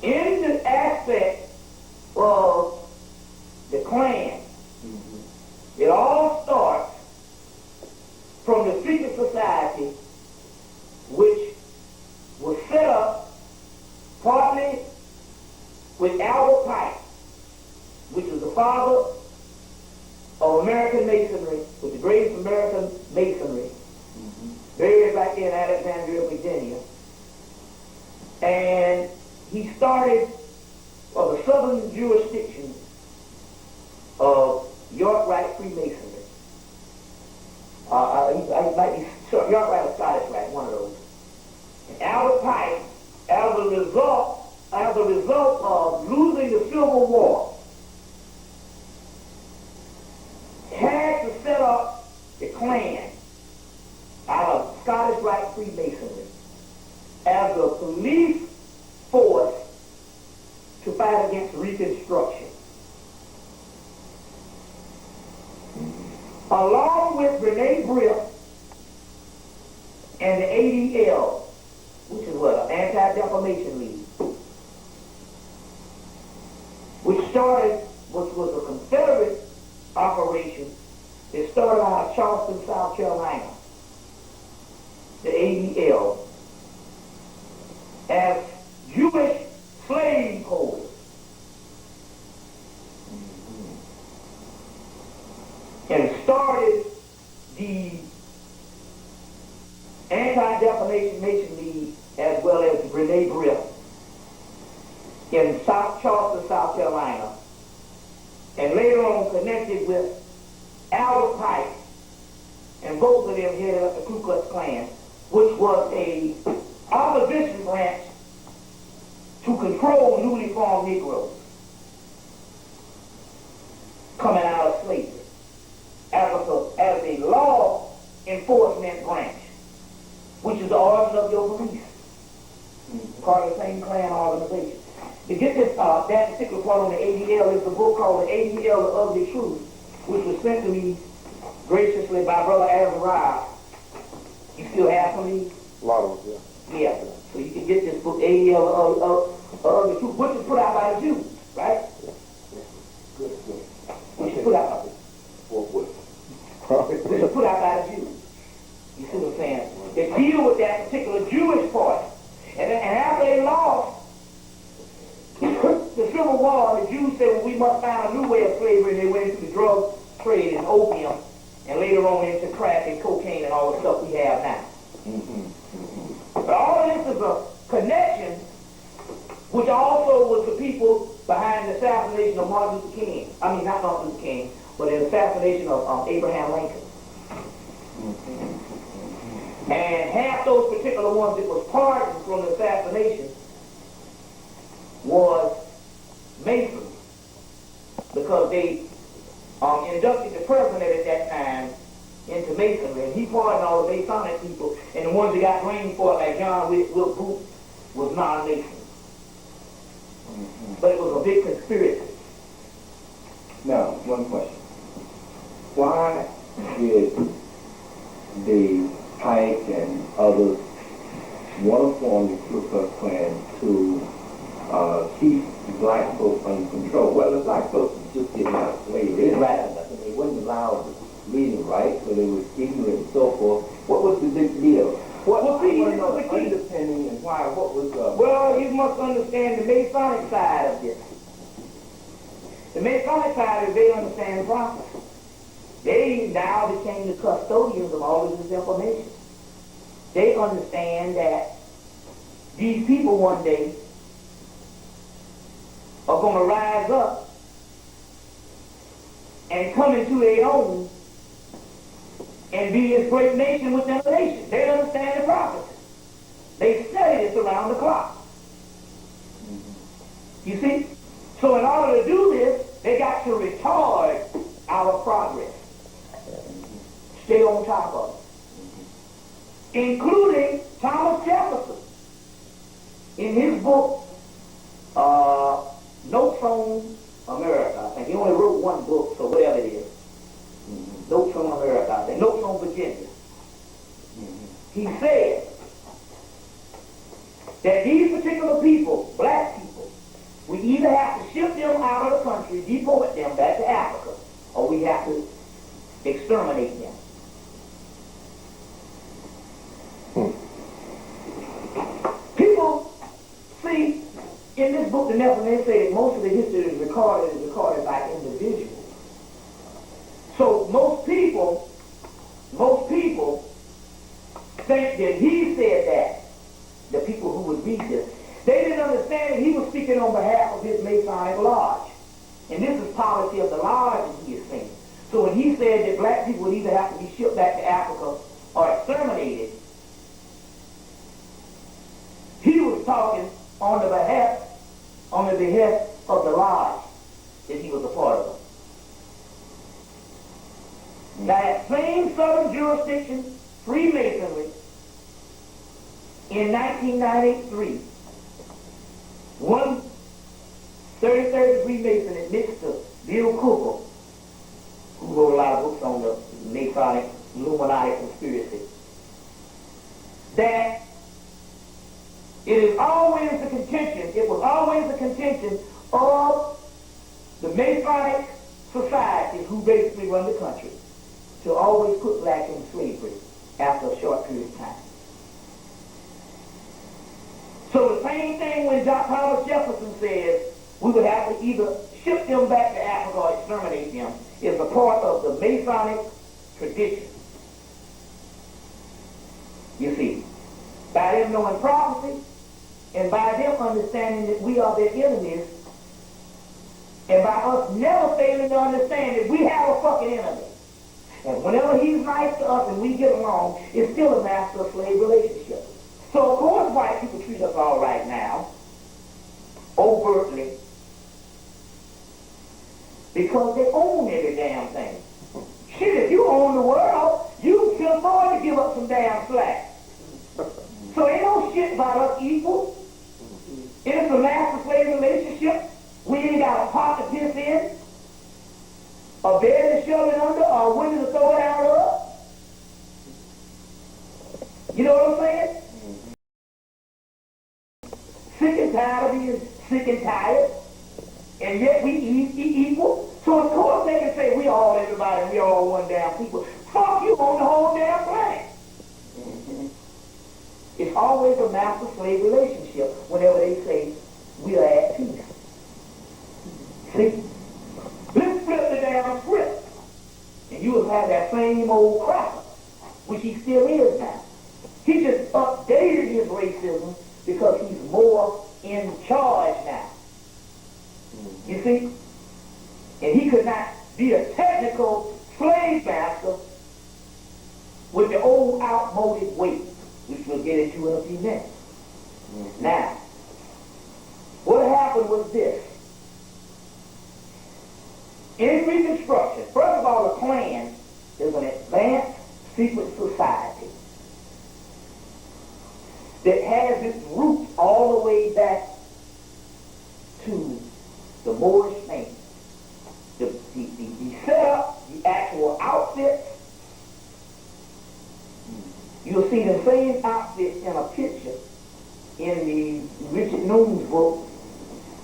in the aspect of the Klan, it all starts from the secret society, which was set up partly with Albert Pike, which was the father of American Masonry, was the greatest American Masonry, buried back in Alexandria, Virginia. And he started the southern jurisdiction of York Rite Freemasonry. He might be York Rite or Scottish Rite, one of those. And Albert Pike, as a result of losing the Civil War, had to set up the Klan out of Scottish Rite Freemasonry as a police force to fight against Reconstruction. Along with Renee Briff and the ADL, which is what, an Anti-Defamation League, which was a Confederate operation that started out of Charleston, South Carolina, the ADL, as Jewish slave holders. And started the Anti-Defamation League as well as Renee Briff in Charleston, South Carolina, and later on connected with Albert Pike, and both of them headed up the Ku Klux Klan, which was a opposition branch to control newly formed Negroes coming out of slavery as a law enforcement branch, which is the origin of your police, part of the same Klan organization. To get this, that particular part on the ADL is a book called The ADL, The Ugly Truth, which was sent to me graciously by Brother Azariah. You still have some of these? A lot of them, yeah. Yeah. So you can get this book, ADL, The Ugly Truth, which is put out by the Jews, right? Good. Which is put out by the Jews. Which is put out by the Jews. You see what I'm saying? They deal with that particular Jewish part. And after they lost the Civil War, the Jews said, well, we must find a new way of slavery, and they went into the drug trade and opium, and later on into crack and cocaine and all the stuff we have now. But all of this is a connection, which also was the people behind the assassination of Martin Luther King. I mean, not Martin Luther King, but the assassination of Abraham Lincoln. And half those particular ones that was pardoned from the assassination was Masons, because they inducted the president at that time into Masonry, and he pardoned all the Masonic people, and the ones that got blamed for it, like John Wilkes Booth, was non-Masons. But it was a big conspiracy. Now, one question. Why did the Pike and others want to form the Ku Klux Klan to keep black folks under control? Well, the black folks were just getting out of slavery. They wouldn't allow reading and write, so they were ignorant and so forth. What was the big deal? What was underpinning and why? What was Well, you must understand the Masonic side of this. The Masonic side is they understand the prophecy. They now became the custodians of all of this information. They understand that these people one day are going to rise up and come into their own and be this great nation within a nation. They understand the prophecy. They study this around the clock. You see? So in order to do this, they got to retard our progress. stay on top of it. Including Thomas Jefferson. In his book, Notes on America, I think he only wrote one book, so whatever it is. Notes on America, I think. Notes on Virginia. He said that these particular people, black people, we either have to ship them out of the country, deport them back to Africa, or we have to exterminate them. People see in this book, the Nephilim, they say that most of the history is recorded by individuals. So most people think that he said that. The people who would read this, they didn't understand that he was speaking on behalf of his Masonic lodge, and this is policy of the lodge that he is saying. So when he said that black people would either have to be shipped back to Africa or exterminated, he was talking on the behest of the lodge that he was a part of. Now that same southern jurisdiction, Freemasonry, in 1993, one 33rd degree Mason admits to Bill Cooper, who wrote a lot of books on the Masonic Illuminati conspiracy, that it was always the contention of the Masonic society who basically run the country to always put black in slavery after a short period of time. So the same thing when Thomas Jefferson says we would have to either ship them back to Africa or exterminate them is a part of the Masonic tradition. You see, by them knowing prophecy and by them understanding that we are their enemies, and by us never failing to understand that we have a fucking enemy. And whenever he's nice to us and we get along, it's still a master-slave relationship. So of course white people treat us all right now, overtly, because they own every damn thing. Shit, if you own the world, you can afford to give up some damn slack. So ain't no shit about us equal. It's a master-slave relationship. We ain't got a pot to piss in, a bed to shove it under, or a window to throw it out of. You know what I'm saying? Sick and tired of being sick and tired, and yet we equal. So of course they can say we all everybody and we all one damn people. Fuck you on the whole damn planet. It's always a master-slave relationship whenever they say we are at peace. See? Let's flip the damn script, and you will have that same old cracker, which he still is now. He just updated his racism because he's more in charge now. You see? And he could not be a technical slave master with the old outmoded way, which we'll get into in a few minutes. Now, what happened was this. In Reconstruction, first of all, the Klan is an advanced secret society that has its roots all the way back to the Moorish thing. The setup, the actual outfits, you'll see the same outfit in a picture in the Richard Noon's book,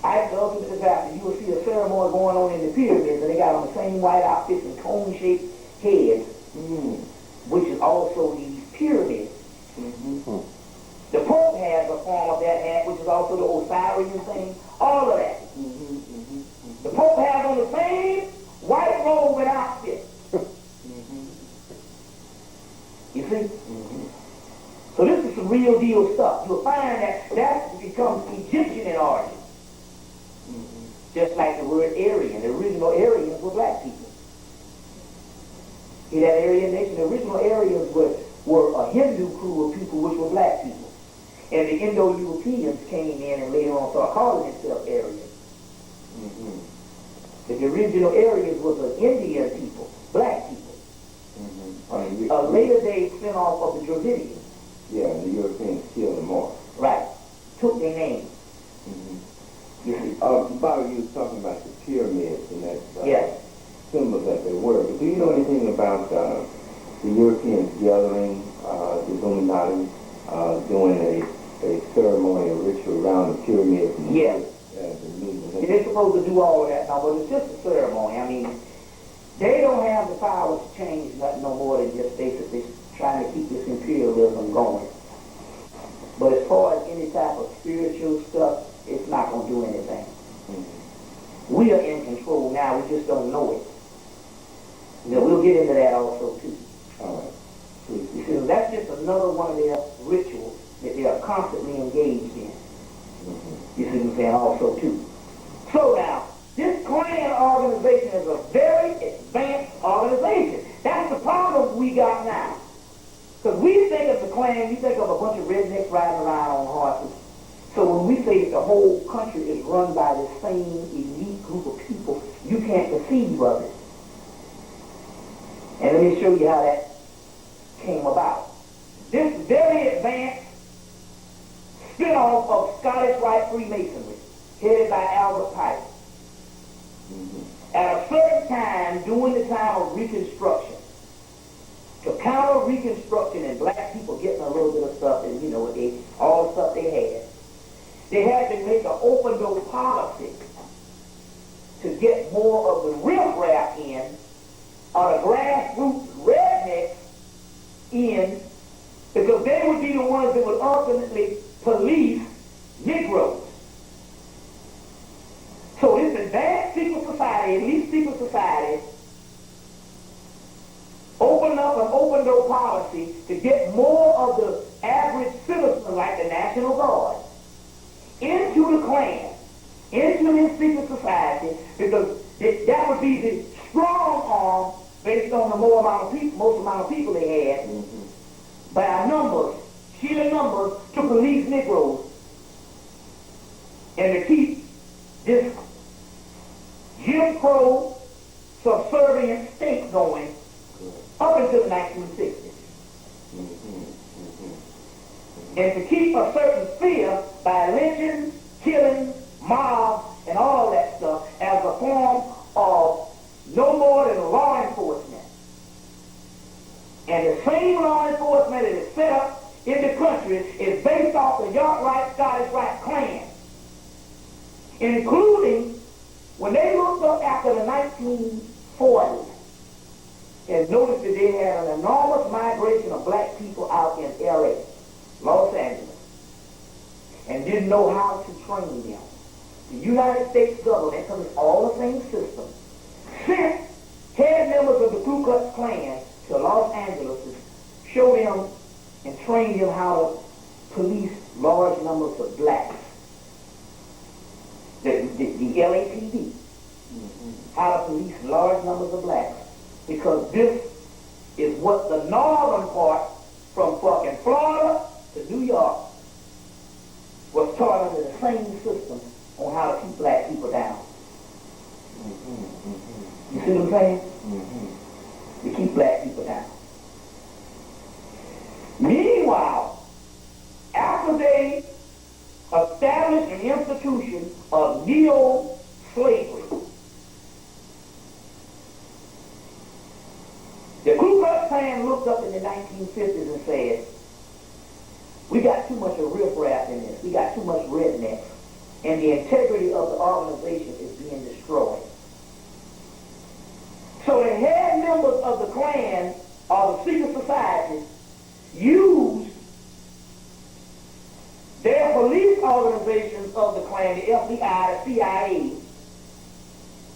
Ultimate Disaster. You will see a ceremony going on in the pyramids, and they got on the same white outfits and cone-shaped heads, which is also these pyramids. The Pope has a form of that hat, which is also the Osirian thing, all of that. The Pope has on the same white robe and outfit. You see? So this is some real deal stuff. You'll find that becomes Egyptian in origin. Just like the word Aryan. The original Aryans were black people. See that Aryan nation? The original Aryans were a Hindu crew of people which were black people. And the Indo-Europeans came in and later on started calling themselves Aryans. But the original Aryans was an Indian people, black people. Dravidians. Yeah, the Europeans killed them all. Right. Took their name. You see. Bobby, you was talking about the pyramids and that Yes. symbols that they were. But do you know anything about the Europeans gathering, the Illuminati, doing a ceremony, a ritual around the pyramids? And Yes. the They're supposed to do all of that now, but it's just a ceremony. I mean, they don't have the power to change nothing no more than just basically trying to keep this imperialism going. But as far as any type of spiritual stuff, it's not going to do anything. We are in control now, we just don't know it. Now, we'll get into that also, too. All right. You see, that's just another one of their rituals that they are constantly engaged in. You see what I'm saying, also, too. So now, this Klan organization is a very advanced organization. That's the problem we got now. Because we think of the Klan, we think of a bunch of rednecks riding around on horses. So when we say that the whole country is run by the same elite group of people, you can't conceive of it. And let me show you how that came about. This very advanced spin-off of Scottish Rite Freemasonry, headed by Albert Pike. At a certain time, during the time of Reconstruction, to counter Reconstruction and black people getting a little bit of stuff, and you know, all the stuff they had to make an open door policy to get more of the riffraff in, or the grassroots rednecks in, because they would be the ones that would ultimately police Negroes. So this advanced secret society, elite secret society, opened up an open door policy to get more of the average citizen, like the National Guard, into the Klan, into this secret society, because that would be the strong arm based on the most amount of people they had, by numbers, sheer numbers, to police Negroes and to keep this Jim Crow subservient state going up until the 1960s. And to keep a certain fear by lynchings, killings, mobs, and all that stuff as a form of no more than law enforcement. And the same law enforcement that is set up in the country is based off the York Rite, Scottish Rite Klan. Including when they looked up after the 1940s and noticed that they had an enormous migration of black people out in LA, Los Angeles, and didn't know how to train them. The United States government, because it's all the same system, sent head members of the Ku Klux Klan to Los Angeles to show them and train them how to police large numbers of blacks. The LAPD, how to police large numbers of blacks, because this is what the northern part from fucking Florida to New York was taught under the same system on how to keep black people down. You see what I'm saying? To keep black people down. Meanwhile, after they established an institution of neo-slavery, the Ku Klux Klan looked up in the 1950s and said, we got too much of riffraff in this. We got too much rednecks. And the integrity of the organization is being destroyed. So the head members of the Klan, or the secret societies, used their police organizations of the Klan, the FBI, the CIA,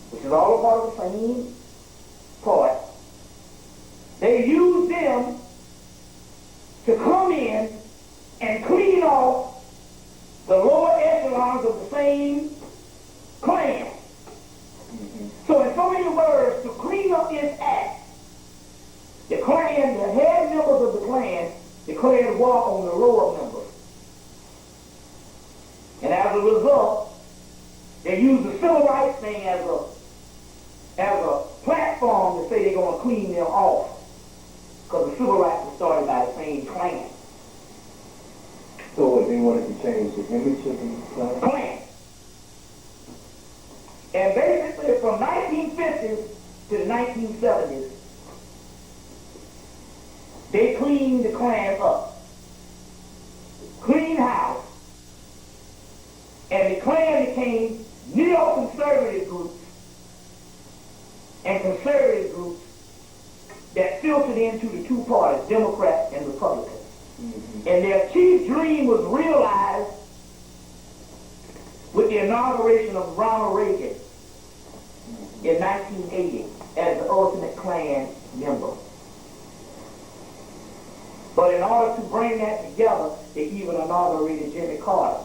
which is all a part of the same part. They used them to come in and clean off the lower echelons of the same Klan. So in so many words, to clean up this act, the Klan, the head members of the Klan, declared war on the lower members. And as a result, they used the civil rights thing as a platform to say they're going to clean them off. because the civil rights was started by the same Klan. So they wanted to change the image of the Klan. And basically from 1950s to the 1970s, they cleaned the Klan up. Clean house. And the Klan became neoconservative groups and conservative groups that filtered into the two parties, Democrats and Republicans. Mm-hmm. And their chief dream was realized with the inauguration of Ronald Reagan in 1980 as the ultimate Klan member. But in order to bring that together, they even inaugurated Jimmy Carter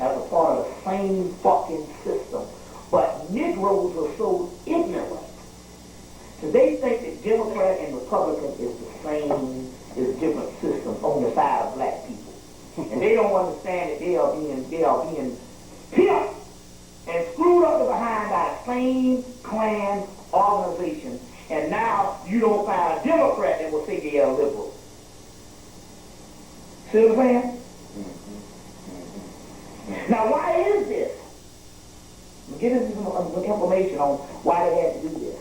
as a part of the same fucking system. But Negroes were so ignorant. So they think that Democrat and Republican is the same, is different systems on the side of black people. And they don't understand that they are being pimped and screwed up the behind by the same Klan organization. And now you don't find a Democrat that will say they are liberal. See what I'm saying? Now, why is this? I'm giving you some information on why they had to do this.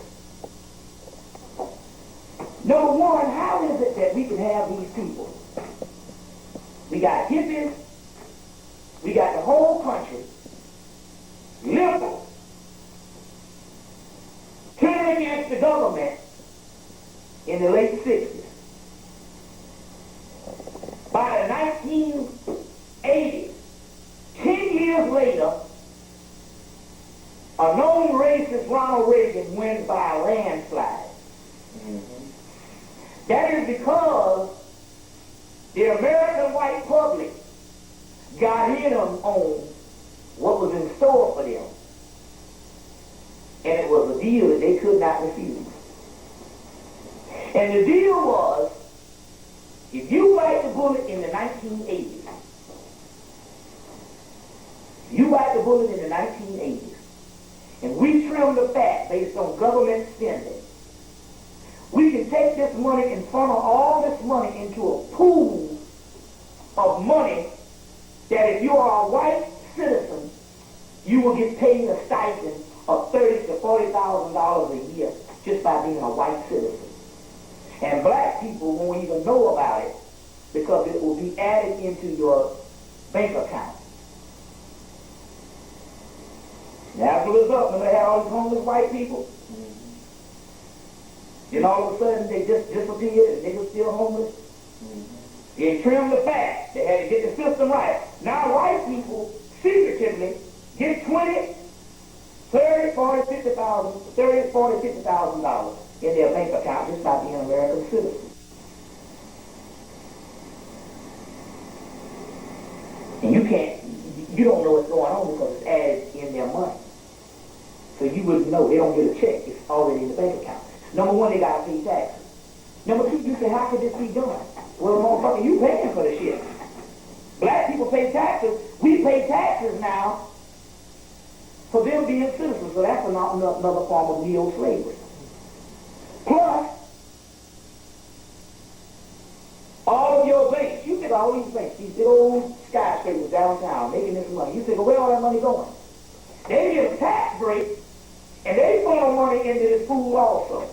Number one, how is it that we can have these people? We got hippies, we got the whole country, liberal, turning against the government in the late 60s. By the 1980s, 10 years later, a known racist Ronald Reagan wins by a landslide. Mm-hmm. That is because the American white public got in on what was in store for them. And it was a deal that they could not refuse. And the deal was, if you bite the bullet in the 1980s, and we trim the fat based on government spending, we can take this money and funnel all this money into a pool of money that if you are a white citizen, you will get paid a stipend of $30,000 to $40,000 a year just by being a white citizen. And black people won't even know about it because it will be added into your bank account. Now, after the result, when they had all these homeless white people, then all of a sudden they just disappeared and they were still homeless. They trimmed the fat. They had to get the system right. Now white people secretively get $20,000, $30,000, $40,000, $50,000, $50,000 in their bank account just by being American citizens. And you don't know what's going on because it's added in their money. So you wouldn't know. They don't get a check. It's already in the bank account. Number one, they got to pay taxes. Number two, you say, how could this be done? Well, motherfucker, you paying for the shit. Black people pay taxes. We pay taxes now for them being citizens. So that's another form of neo-slavery. Plus, all of your banks, you get all these banks, these big old skyscrapers downtown making this money. You think, well, where all that money going? They get a tax break, and they funnel money into this pool also.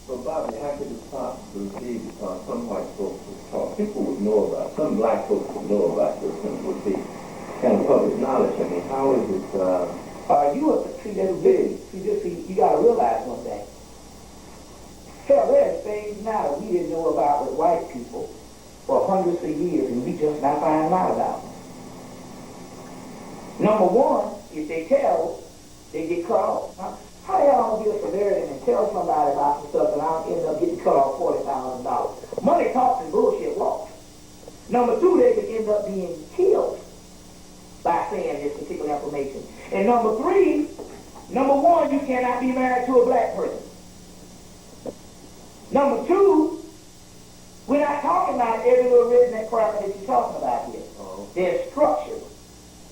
But Bobby, how could it possibly be because some white folks would talk, people would know about, some black folks would know about this and it would be kind of public knowledge. I mean, how is it, you have to see this big. You got to realize one thing. Hell, there's things now that we didn't know about with white people for hundreds of years, and we just not finding out about them. Number one, if they tell, they get cut off. How the hell I'm going to be a Samaritan and tell somebody about some stuff and I'll end up getting cut off $40,000? Money talks and bullshit walks. Number two, they can end up being killed by saying this particular information. And number three, number one, you cannot be married to a black person. Number two, we're not talking about every little redneck crap that you're talking about here. There's structures.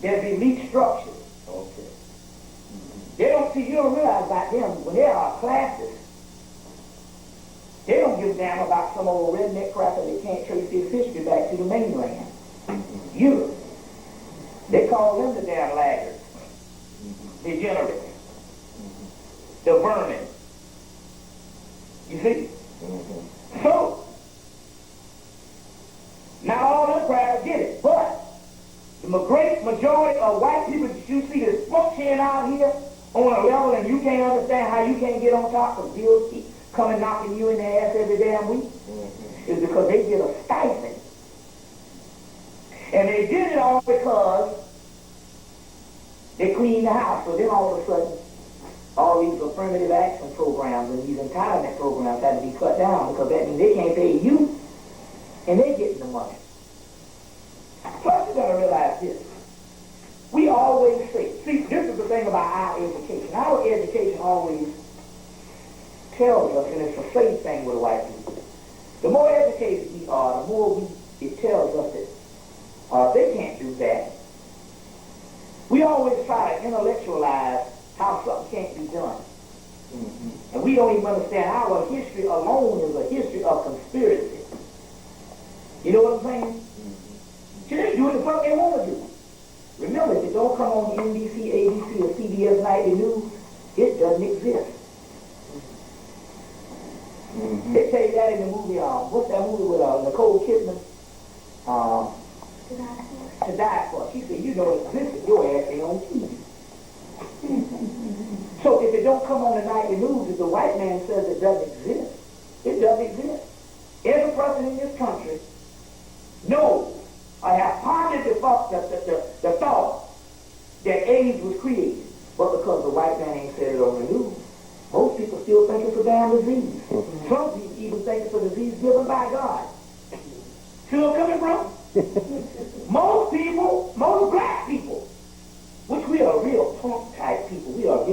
There's elite structures. okay. They don't see, you don't realize about them, when they are classes, they don't don't give a damn about some old redneck cracker that can't trace his history back to the mainland. Europe. They call them the damn laggards. Degenerates. The vermin. You see? So, not all them crackers get it, but the great majority of white people that you see that's functioning out here on a level and you can't understand how you can't get on top of bills keep coming knocking you in the ass every damn week is because they get a stipend. And they did it all because they cleaned the house. So then all of a sudden, all these affirmative action programs and these entitlement programs had to be cut down because that means they can't pay you and they're getting the money. Plus, you gotta realize this. We always say, see, this is the thing about our education. Our education always tells us, and it's a safe thing with white people, the more educated we are, the more it tells us that they can't do that. We always try to intellectualize how something can't be done. And we don't even understand our history alone is a history of conspiracy. You know what I'm saying? They do what the fuck they want to do. Remember, if it don't come on NBC, ABC, or CBS Nightly News, it doesn't exist. They tell you that in the movie, what's that movie with Nicole Kidman? To Die For. She said, you know it existed, your ass ain't on TV. So if it don't come on the nightly news, if the white man says it doesn't exist, it doesn't exist. Every person in this country knows I have pondered the thought that AIDS was created, but because the white man ain't said it on the news, most people still think it's a damn disease. Some people even think it's a disease given by God. See where I'm coming from? Most people, most black people, which we are real punk type people, we have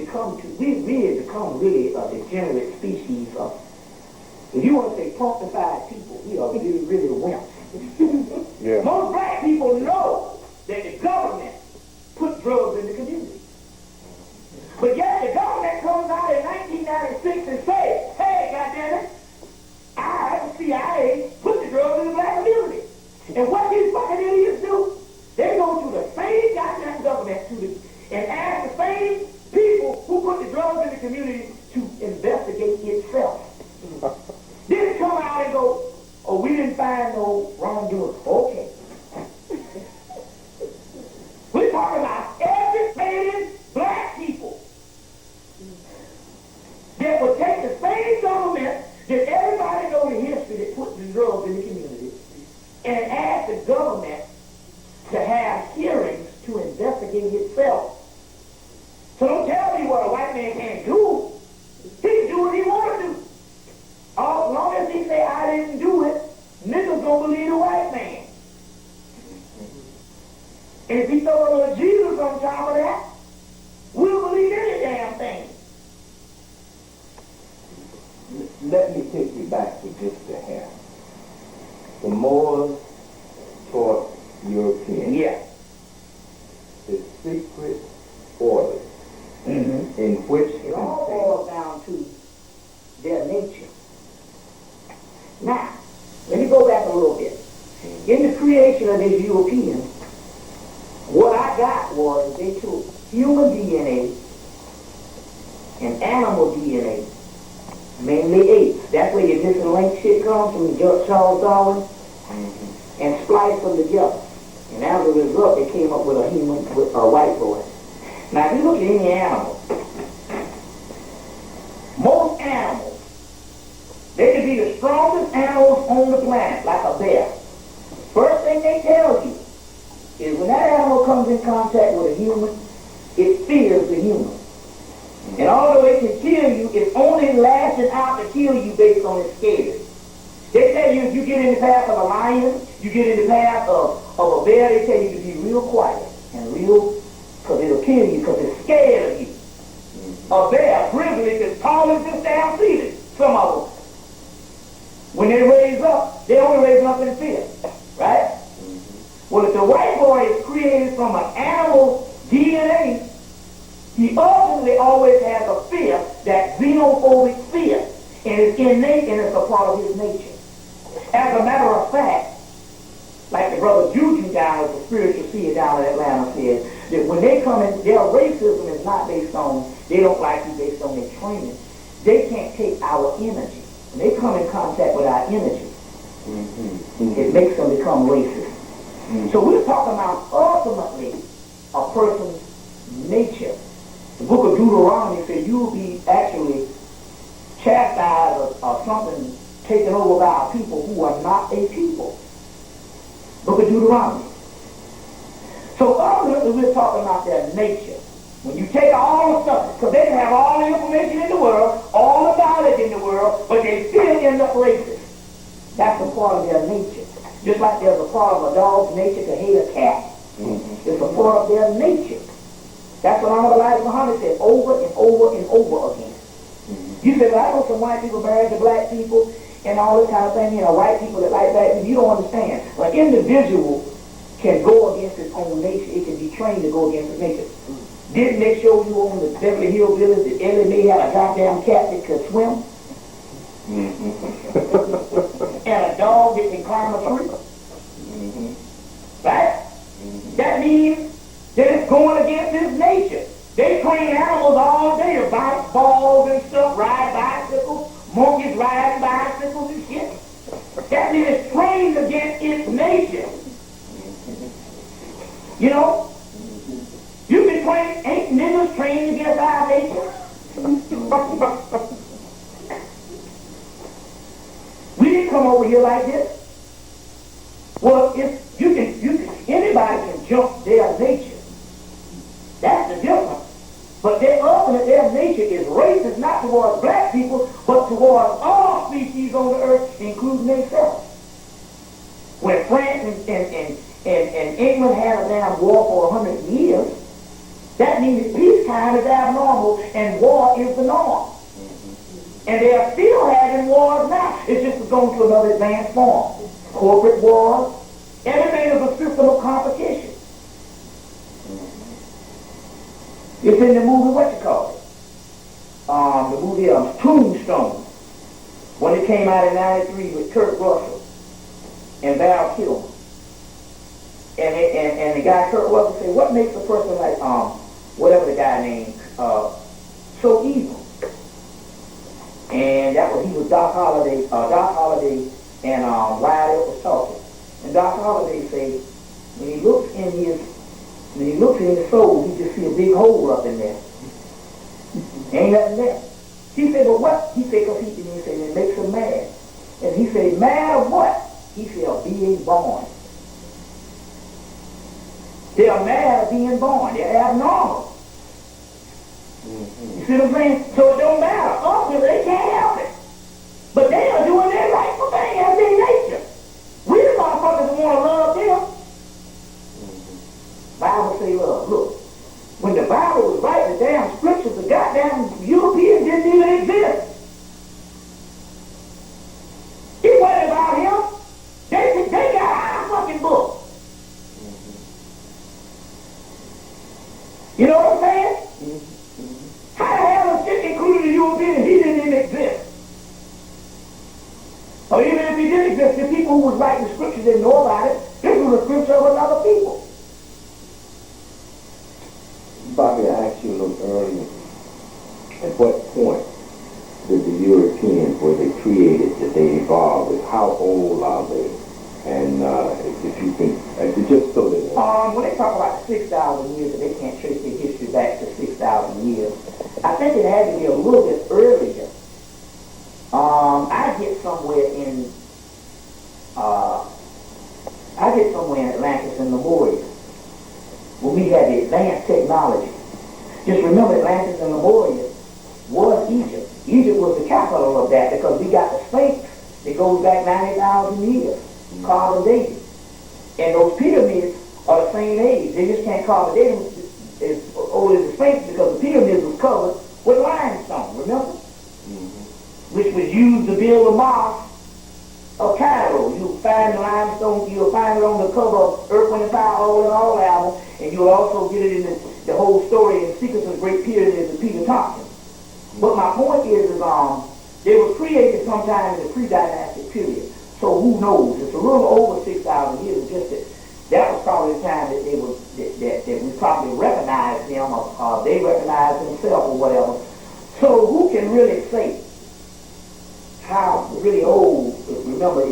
become really a degenerate species of, if you want to say punktified people, we are really wimps. Yeah. Most black people know that the government put drugs in the community. But yet the government comes out in 1996 and says, hey, goddammit, I, the CIA, put the drugs in the black community. And what these fucking idiots do, they go to the same goddamn government and ask the same people who put the drugs in the community to investigate itself. Then they come out and go, oh, we didn't find no wrongdoing. Okay. We're talking about educated black people that would take the same government that everybody knows the history that put the drugs in the community and ask the government to have hearings to investigate itself. So don't tell me what a white man can't do. He can do what he wants to do. As long as he say I didn't do it, niggas gonna believe the white man. And if he throw a little Jesus on top of that, we'll believe any damn thing. Let me take you back to just a hair. The Moors taught Europeans. Yeah. The secret orders in which it all boils down to their nature. Now, let me go back a little bit. In the creation of these Europeans, what I got was they took human DNA and animal DNA, mainly apes. That's where your missing link shit comes from, Charles Darwin, and spliced them together. And as a result, they came up with a human, with a white boy. Now, if you look at any animal, most animals, they can be the strongest animals on the planet, like a bear. First thing they tell you is when that animal comes in contact with a human, it fears the human. And although it can kill you, it's only lashing out to kill you based on its scare. They tell you if you get in the path of a lion, you get in the path of a bear, they tell you to be real quiet and real, because it'll kill you because it's scared of you. A bear, grizzly, is tall as this damn ceiling, some of them. When they raise up, they only raise up in fear, right? Well, if the white boy is created from an animal DNA, he ultimately always has a fear, that xenophobic fear. And his It's innate and it's a part of his nature. As a matter of fact, like the brother Juju down at the spiritual seer down in Atlanta said, that when they come in, their racism is not based on, they don't like you based on their training. They can't take our energy. When they come in contact with our energy, it makes them become racist. So we're talking about ultimately a person's nature. The book of Deuteronomy says you will be actually chastised or something taken over by a people who are not a people. Book of Deuteronomy. So ultimately we're talking about their nature. When you take all the stuff, because they can have all the information in the world, all the knowledge in the world, but they still end up racist. That's a part of their nature. Just like there's a part of a dog's nature to hate a cat. It's a part of their nature. That's what Honorable Elijah Muhammad said over and over and over again. You say, well, I know some white people married to black people and all this kind of thing, white people that like black people. You don't understand. An individual can go against his own nature. It can be trained to go against his nature. Didn't they show you on the Beverly Hills Village that Ellie Mae had a goddamn cat that could swim? And a dog that can climb a tree? Right? That means that it's going against his nature. They train animals all day to bite balls and stuff, ride bicycles, monkeys riding bicycles and shit. That means it's trained against its nature. You can train, ain't niggas trained against our nature? We didn't come over here like this. Well, if you can, anybody can jump their nature. That's the difference. But their nature is racist, not towards black people, but towards all species on the earth, including themselves. When France and England had a damn war for 100 years, that means that peace time is abnormal and war is the norm. And they are still having wars now. It's just going to another advanced form. Corporate wars. Everything is a system of competition. It's in the movie, what you call it? The movie Tombstone. When it came out in 93 with Kurt Russell and Val Kilmer. And the guy Kurt Russell said, what makes a person like, whatever the guy named, so evil? And he was Doc Holliday and Wild Earp was talking. And Doc Holliday said, when he looks in his soul, he just see a big hole up in there. Ain't nothing there. He said, but what? He said, because he said, it makes him mad. And he said, mad of what? He said, of being born. They are mad of being born. They're abnormal. You see what I'm saying? So it don't matter. Ultimately, they can't help it. But they are doing their rightful thing as their nature. We the motherfuckers who want to love them. Bible say love. Look, when the Bible was writing the damn scriptures, the goddamn Europeans didn't even exist. It wasn't about him. They got our fucking book. You know what I'm saying? How the hell is shit included the European and he didn't even exist? Or even if he did exist, the people who was writing the scriptures didn't know about it. This was a scripture of another people. Bobby, I asked you a little earlier, at what point did the Europeans, were they created, did they evolve? How old are they? And if you can, just so that... When they talk about 6,000 years, they can't trace their history back to 6,000 years. I think it had to be a little bit earlier. I get somewhere in Atlantis and the MOORS, when we had the advanced technology. Just remember, Atlantis and the MOORS was Egypt. Egypt was the capital of that because we got the Sphinx that goes back 90,000 years, carbon dated. And those pyramids are the same age. They just can't carbon date them as old as the Sphinx because the pyramids was covered with limestone, remember? Which was used to build the mosque of Cairo. You'll find limestone, you'll find it on the cover of Earth, Wind, and Fire, All album, and you'll also get it in the whole story and Secrets of the Great Pyramids of Peter Thompson. But my point is They were created sometime in the pre-dynastic period. So who knows? It's a little over 6,000 years. Just that was probably the time that they were that we probably recognized them, or they recognized themselves, or whatever. So who can really say how really old? Remember,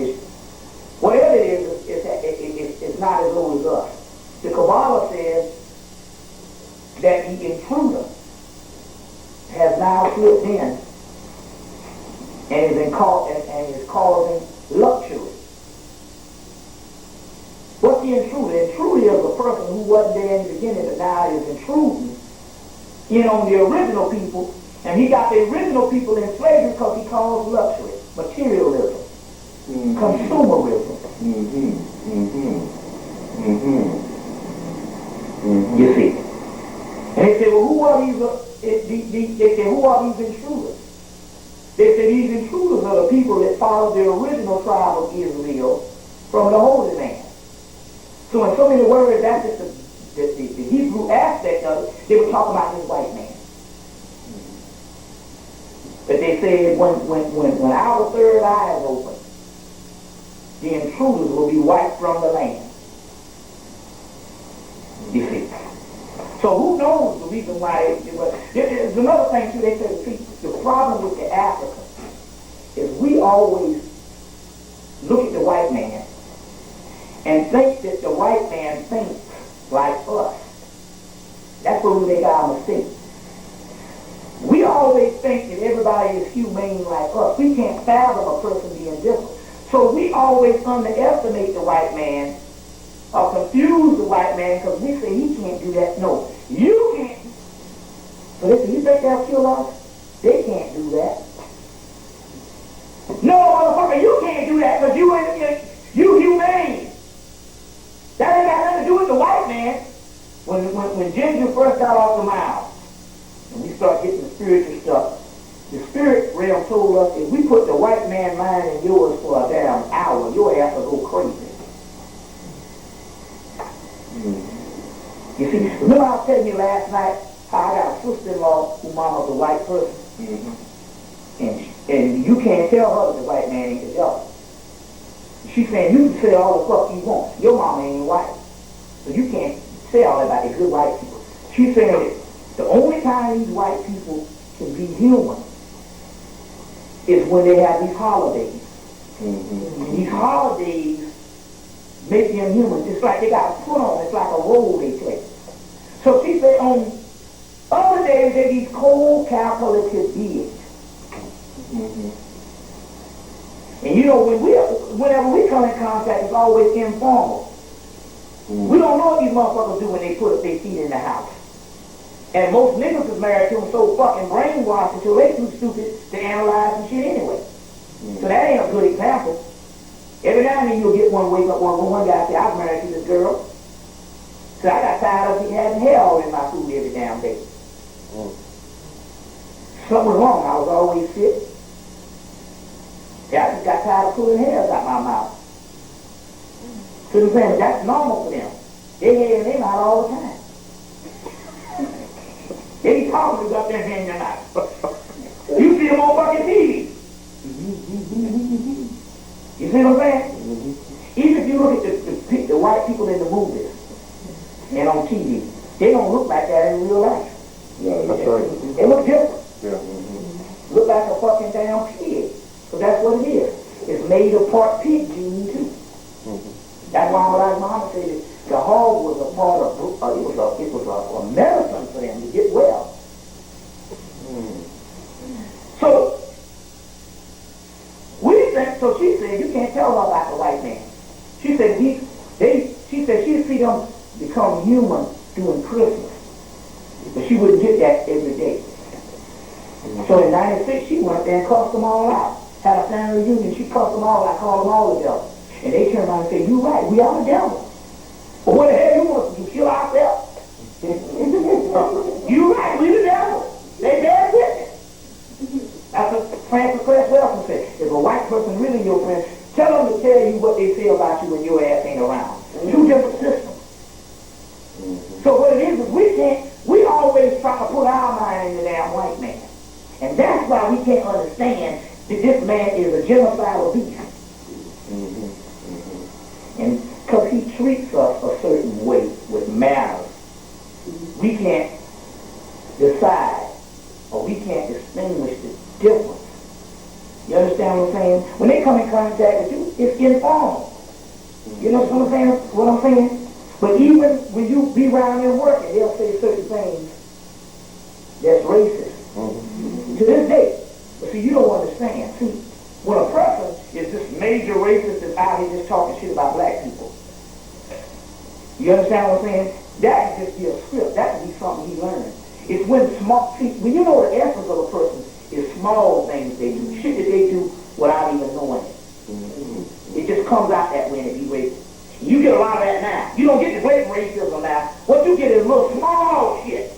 whatever it is, it's not as old as us. The Kabbalah says that the intruder has now slipped in and is causing luxury. What's the intruder? The intruder is a person who wasn't there in the beginning, but now is intruding in on the original people, and he got the original people in slavery because he caused luxury, materialism, consumerism. You see. And they say, well, who are who are these intruders? They say these intruders are the people that followed the original tribe of Israel from the Holy Land. So in so many words, that's just the Hebrew aspect of it. They were talking about this white man. But they said when our third eye is open, the intruders will be wiped from the land. You see. So who knows the reason why there's another thing too. They said the problem with the Africans is we always look at the white man and think that the white man thinks like us. That's where we make our mistake. We always think that everybody is humane like us. We can't fathom a person being different. So we always underestimate the white man or confuse the white man because we say he can't do that. No, you can't. So they say, you think they'll kill us? They can't do that. No, motherfucker, you can't do that because you humane. That ain't got nothing to do with the white man. When Ginger first got off the mound, and we start getting the spiritual stuff, the spirit realm told us if we put the white man mind in yours for a damn hour, your ass will go crazy. You see, remember I was telling you last night how I got a sister-in-law who mama's a white person? And you can't tell her that the white man ain't the devil. She's saying you can say all the fuck you want. Your mama ain't white. So you can't say all that about the good white people. She's saying that the only time these white people can be human is when they have these holidays. These holidays make them human. It's like they got a foot on. It's like a role they play. So she said on other days they're these cold, calculative beings. And you know, whenever we come in contact, it's always informal. We don't know what these motherfuckers do when they put up their feet in the house. And most niggas is married to them so fucking brainwashed until they too stupid to analyze and shit anyway. So that ain't a good example. Every now and then you'll get wake up one guy say, I was married to this girl. So I got tired of having hell in my food every damn day. Something was wrong. I was always sick. Yeah, I just got tired of pulling hairs out my mouth. So they're saying that's normal for them. They hair in their mouth all the time. They be talking to up there in their mouth. You see them on fucking TV. You see what I'm saying? Even if you look at the white people in the movies and on TV, they don't look like that in real life. Yeah, that's right. They look different. Yeah. Look like a fucking damn pig. So that's what it is. It's made of part pig gene too. That's why like Mama said that the hog was a part of it was a medicine for them to get well. So so she said you can't tell her about the white man. She said she said she'd see them become human during Christmas. But she wouldn't get that every day. So in '96 she went there and cussed them all out. Had a family reunion, she cussed them all out, called them all the devil. And they turned around and said, you're right, we are the devil. But what the hell you want us to do, kill ourselves? You're right, we the devil. They bad witness. That's what Francis Cress Welsing said. If a white person really your friend, tell them to tell you what they say about you when your ass ain't around. Two different systems. So what it is we always try to put our mind in the damn white man. And that's why we can't understand This man is a genocidal beast. And because he treats us a certain way with manners, we can't decide or we can't distinguish the difference. You understand what I'm saying? When they come in contact with you, it's informal. You know what I'm saying? What I'm saying? But even when you be around them working, they'll say certain things that's racist. To this day. But see, you don't understand. See, when a person is this major racist that's out here just talking shit about black people, you understand what I'm saying? That can just be a script. That can be something he learned. It's when when you know the essence of a person is small things they do, shit that they do without even knowing it. It just comes out that way and it be racist. You get a lot of that now. You don't get the blatant racism now. What you get is little small shit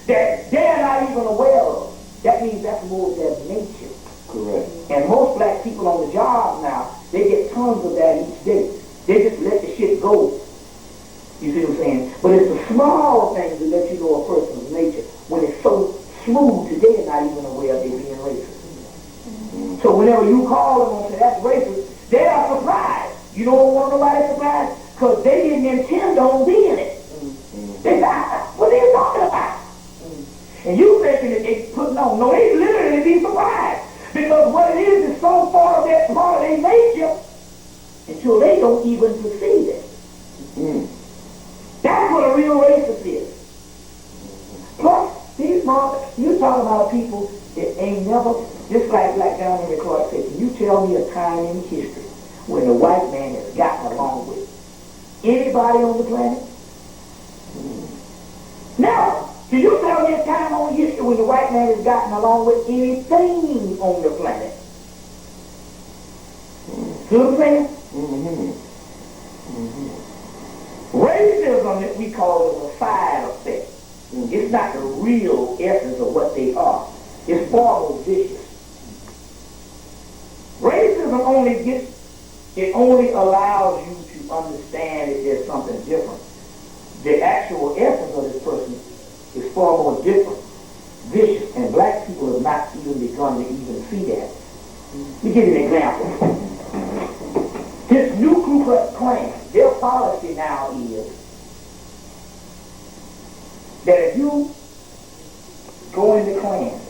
that they're not even aware of. That means that's more of their nature. Correct. And most black people on the job now, they get tons of that each day. They just let the shit go. You see what I'm saying? But it's the small things that let you know a person's nature. When it's so smooth that they're not even aware they being racist. So whenever you call them and say that's racist, they are surprised. You don't want nobody surprised because they didn't intend on being it. They said, what are you talking about? And you thinking that they putting on. No, they literally be surprised. Because what it is so far of that part of their nature until they don't even perceive it. That's what a real racist is. Plus, these motherfuckers, you talking about people that ain't never, just like Black Down in the Clark said, can you tell me a time in history when the white man has gotten along with anybody on the planet? Now, can you tell me a time on history when the white man has gotten along with anything on the planet? See what I'm saying? Racism that we call is a side effect. It's not the real essence of what they are. It's far more vicious. Racism only allows you to understand that there's something different. The actual essence of this person is far more different, vicious, and black people have not even begun to even see that. Let me give you an example. This new Ku Klux Klan, their policy now is that if you go in the Klan,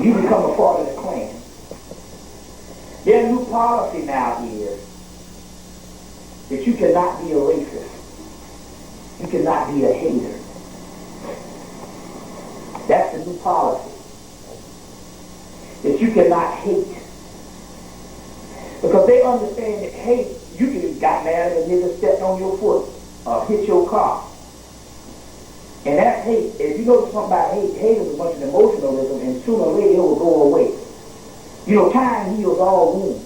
you become a part of the Klan, their new policy now is that you cannot be a racist. You cannot be a hater. That's the new policy. That you cannot hate. Because they understand that hate, you can have got mad at a nigga stepped on your foot or hit your car. And that hate, if you know something about hate, hate is a bunch of emotionalism, and sooner or later it will go away. You know, time heals all wounds.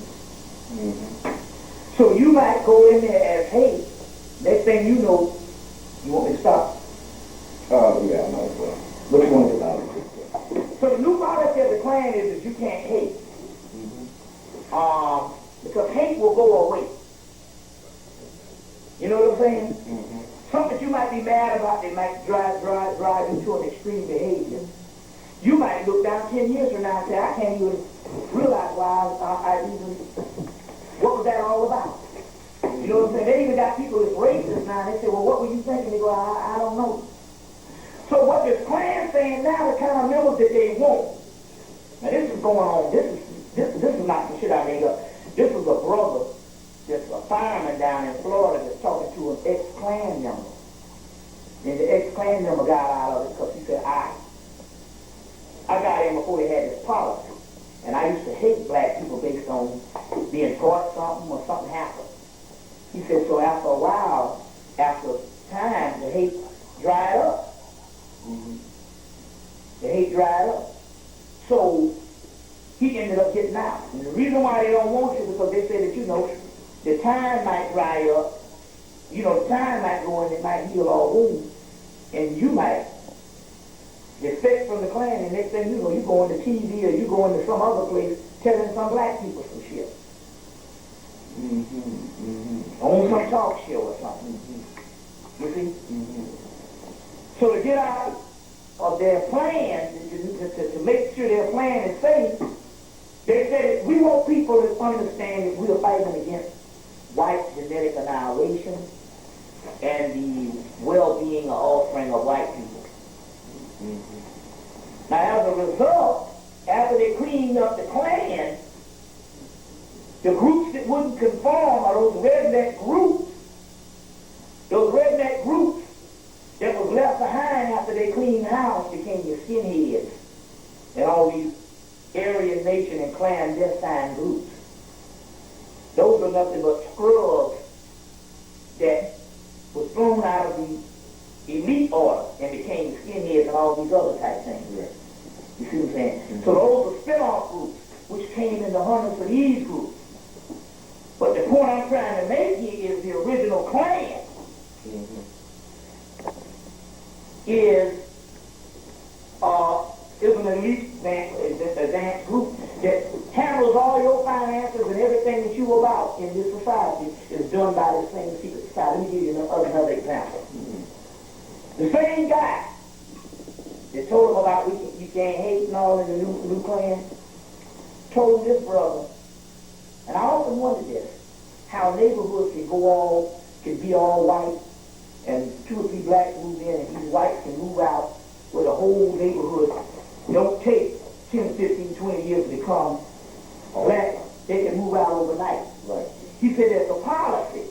So you might go in there as hate. Next thing you know, you want me to stop? Yeah, I might as well. Which one is it? So the new policy of the Klan is that you can't hate. Because hate will go away. You know what I'm saying? Something you might be mad about, they might drive into an extreme behavior. You might look down 10 years from now and say, I can't even realize why I even, what was that all about? You know what I'm saying? They even got people that's racist now, and they say, well, what were you thinking? They go, I don't know. So what this Klan saying now, the kind of members that they want. Now this is going on, this is not some shit I made up. This was a brother, just a fireman down in Florida that's talking to an ex-Klan member. And the ex-Klan member got out of it because he said, I got in before they had this policy. And I used to hate black people based on being taught something or something happened. He said, so after a while, after time, the hate dried up. The hate dried up. So he ended up getting out. And the reason why they don't want you is because they say that, you know, the time might dry up. You know, the time might go and it might heal all wounds. And you might defect from the Klan, and next thing you know, you go into TV or you go into some other place telling some black people some shit. On some talk show or something. You see? So to get out of their plan, to make sure their plan is safe, they said, we want people to understand that we are fighting against white genetic annihilation and the well-being or offspring of white people. Now, as a result, after they cleaned up the Klan, the groups that wouldn't conform are those redneck groups that was left behind after they cleaned house became your skinheads and all these Aryan nation and clandestine groups. Those are nothing but scrubs that was thrown out of the elite order and became skinheads and all these other type things. Right. You see what I'm saying? So those are spin-off groups which came in the hundreds of these groups. But the point I'm trying to make here is the original Klan is an elite advanced group that handles all your finances and everything that you about in this society is done by the same secret society. Let me give you another example. The same guy that told him about you can't hate and all in the new Klan told this brother, and I often wonder this, how neighborhoods can be all white and 2 or 3 blacks move in and these whites can move out where the whole neighborhood don't take 10, 15, 20 years to become black. They can move out overnight. Right. He said there's a policy,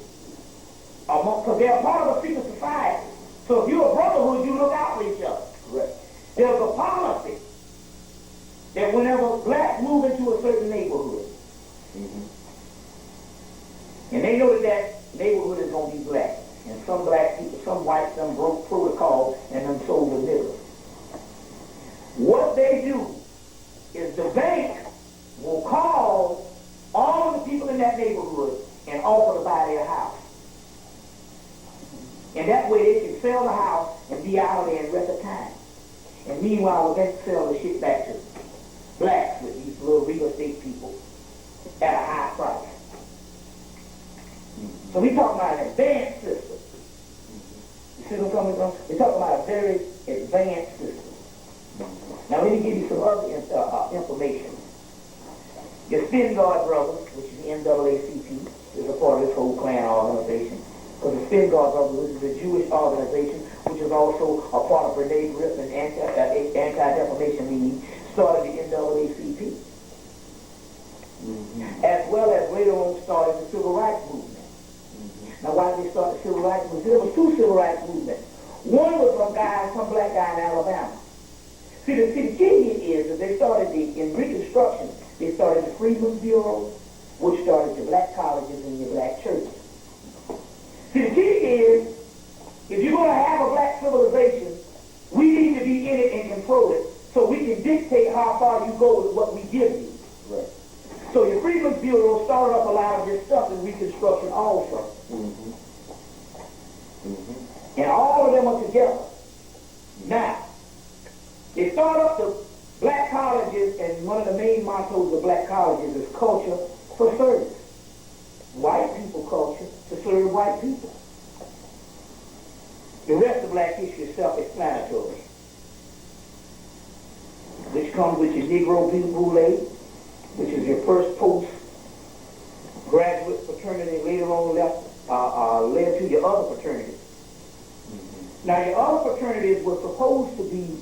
because they're part of a secret society. So if you're a brotherhood, you look out for each other. Correct. There's a policy that whenever blacks move into a certain neighborhood, and they know that neighborhood is going to be black, and some black people, some whites, some broke protocol, and them sold the niggers. What they do is the bank will call all of the people in that neighborhood and offer to buy their house. And that way they can sell the house and be out of there in record time. And meanwhile, the bank sell the shit back to blacks with these little real estate people at a high price. So we talking about an advanced system. You see what I'm coming from? We're talking about a very advanced system. Now let me give you some other information. Your Spin Guard Brothers, which is the NAACP, is a part of this whole Klan organization. Because the Spin Guard Brothers is a Jewish organization, which is also a part of Brene Brown and Anti-Defamation League, started the NAACP. As well as later on started the Civil Rights Movement. Now, why did they start the Civil Rights Movement? There was 2 Civil Rights Movements. One was some black guy in Alabama. See, the key is that they started in Reconstruction, they started the Freedmen's Bureau, which started your black colleges and your black churches. See, the key is, if you're going to have a black civilization, we need to be in it and control it, so we can dictate how far you go with what we give you. Right. So your Freedmen's Bureau started up a lot of this stuff in Reconstruction also. And all of them are together. Now, they start up the black colleges, and one of the main mottos of black colleges is culture for service. White people culture to serve white people. The rest of black history is self-explanatory. Which comes with your Negro Boule, which is your first post-graduate fraternity, later on led to your other fraternities. Now, your other fraternities were supposed to be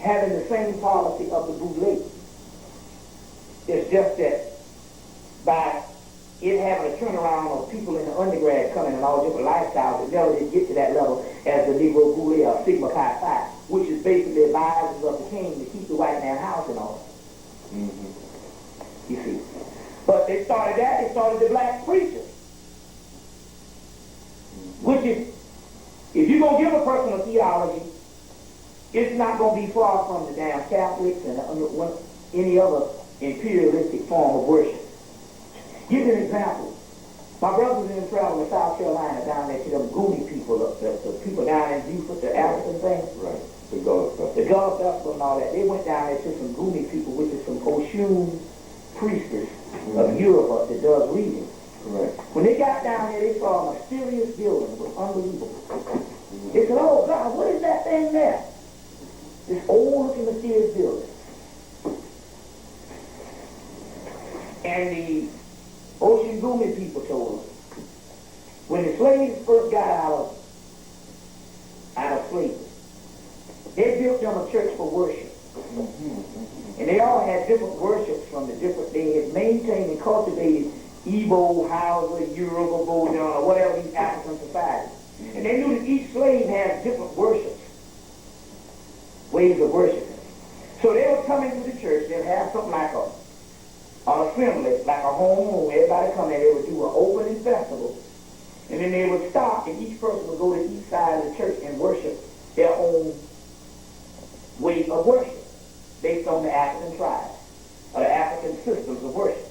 having the same policy of the Boule. It's just that by it having a turnaround of people in the undergrad coming in all different lifestyles, it never did get to that level as the Negro Boule or Sigma Chi Phi, which is basically advisors of the king to keep the white man house in order. You see. But they started the black preachers. Which is, if you're going to give a person a theology, it's not going to be far from the damn Catholics and any other imperialistic form of worship. Give you an example. My brothers in travel in South Carolina down there to them Goonie people, the people down in Beaufort, the African thing. Right. The Gullah Festival. The Gullah Festival and all that. They went down there to some Goonie people, which is some Oshun priestess of Europe that does reading. Correct. When they got down there, they saw a mysterious building. It was unbelievable. They said, oh God, what is that thing there? old-looking mysterious building. And the Ocean Gumi people told us, when the slaves first got out of slavery, they built them a church for worship. And they all had different worships from the different, they had maintained and cultivated Igbo, Hausa, Yoruba, Bojan, or whatever these African societies. And they knew that each slave has different worships, ways of worshiping. So they would come into the church, they'd have something like an assembly, like a home, everybody come in, they would do an opening festival, and then they would stop, and each person would go to each side of the church and worship their own way of worship, based on the African tribes, or the African systems of worship.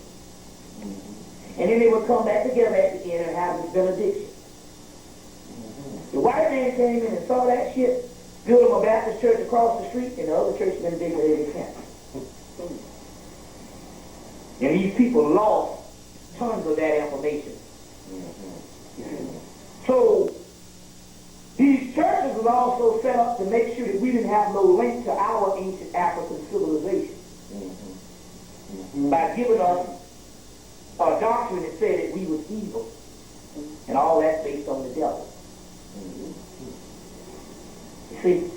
And then they would come back together at the end and have this benediction. The white man came in and saw that shit, built him a Baptist church across the street, and the other church been big ever since. And these people lost tons of that information. So, these churches was also set up to make sure that we didn't have no link to our ancient African civilization. By giving us a doctrine that said that we was evil. And all that's based on the devil. You see?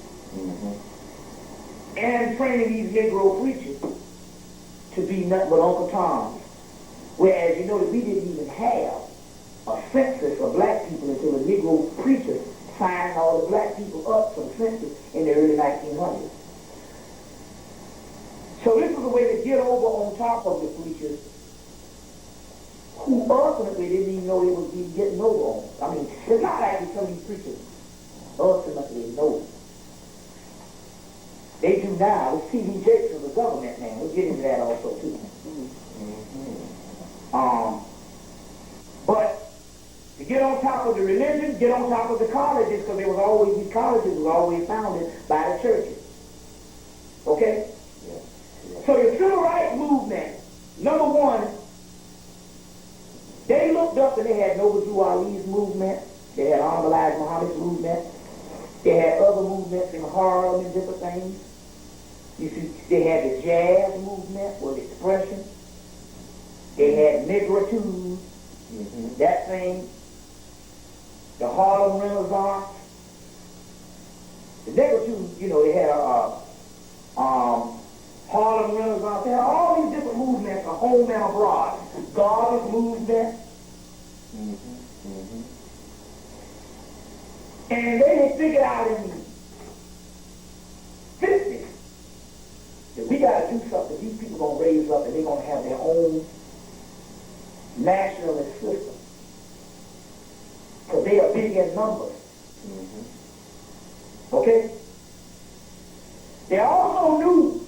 And training these Negro preachers to be nothing but Uncle Toms. Whereas you know that we didn't even have a census of black people until the Negro preachers signed all the black people up for the census in the early 1900s. So this was a way to get over on top of the preachers who ultimately didn't even know they would be getting over on. I mean, it's not like some of these preachers ultimately know. They do now. With T.D. Jakes was a government man. We'll get into that also too. But to get on top of the religion, get on top of the colleges, because there was always, these colleges were always founded by the churches. Okay? Yeah. So the civil rights movement, number one, they looked up and they had Noble Drew Ali's movement, they had Elijah Muhammad's movement, they had other movements in Harlem and different things. You see, they had the jazz movement with expression. They had Negritude, that thing, the Harlem Renaissance. The Negritude, you know, they had Harlem Renaissance. They had all these different movements, a home and abroad. Garvey's movement. And they had figured out in the 50s that we got to do something. These people going to raise up and they're going to have their own nationalist system. Because they are big in numbers. Okay? They also knew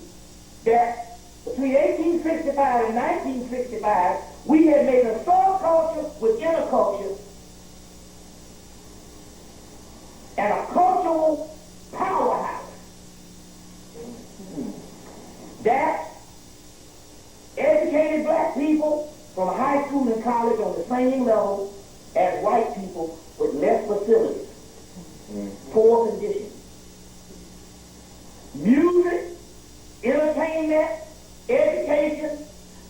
that between 1865 and 1965, we had made a subculture within a culture and a cultural powerhouse that educated black people from high school and college on the same level as white people with less facilities, poor conditions. Music, entertainment, education,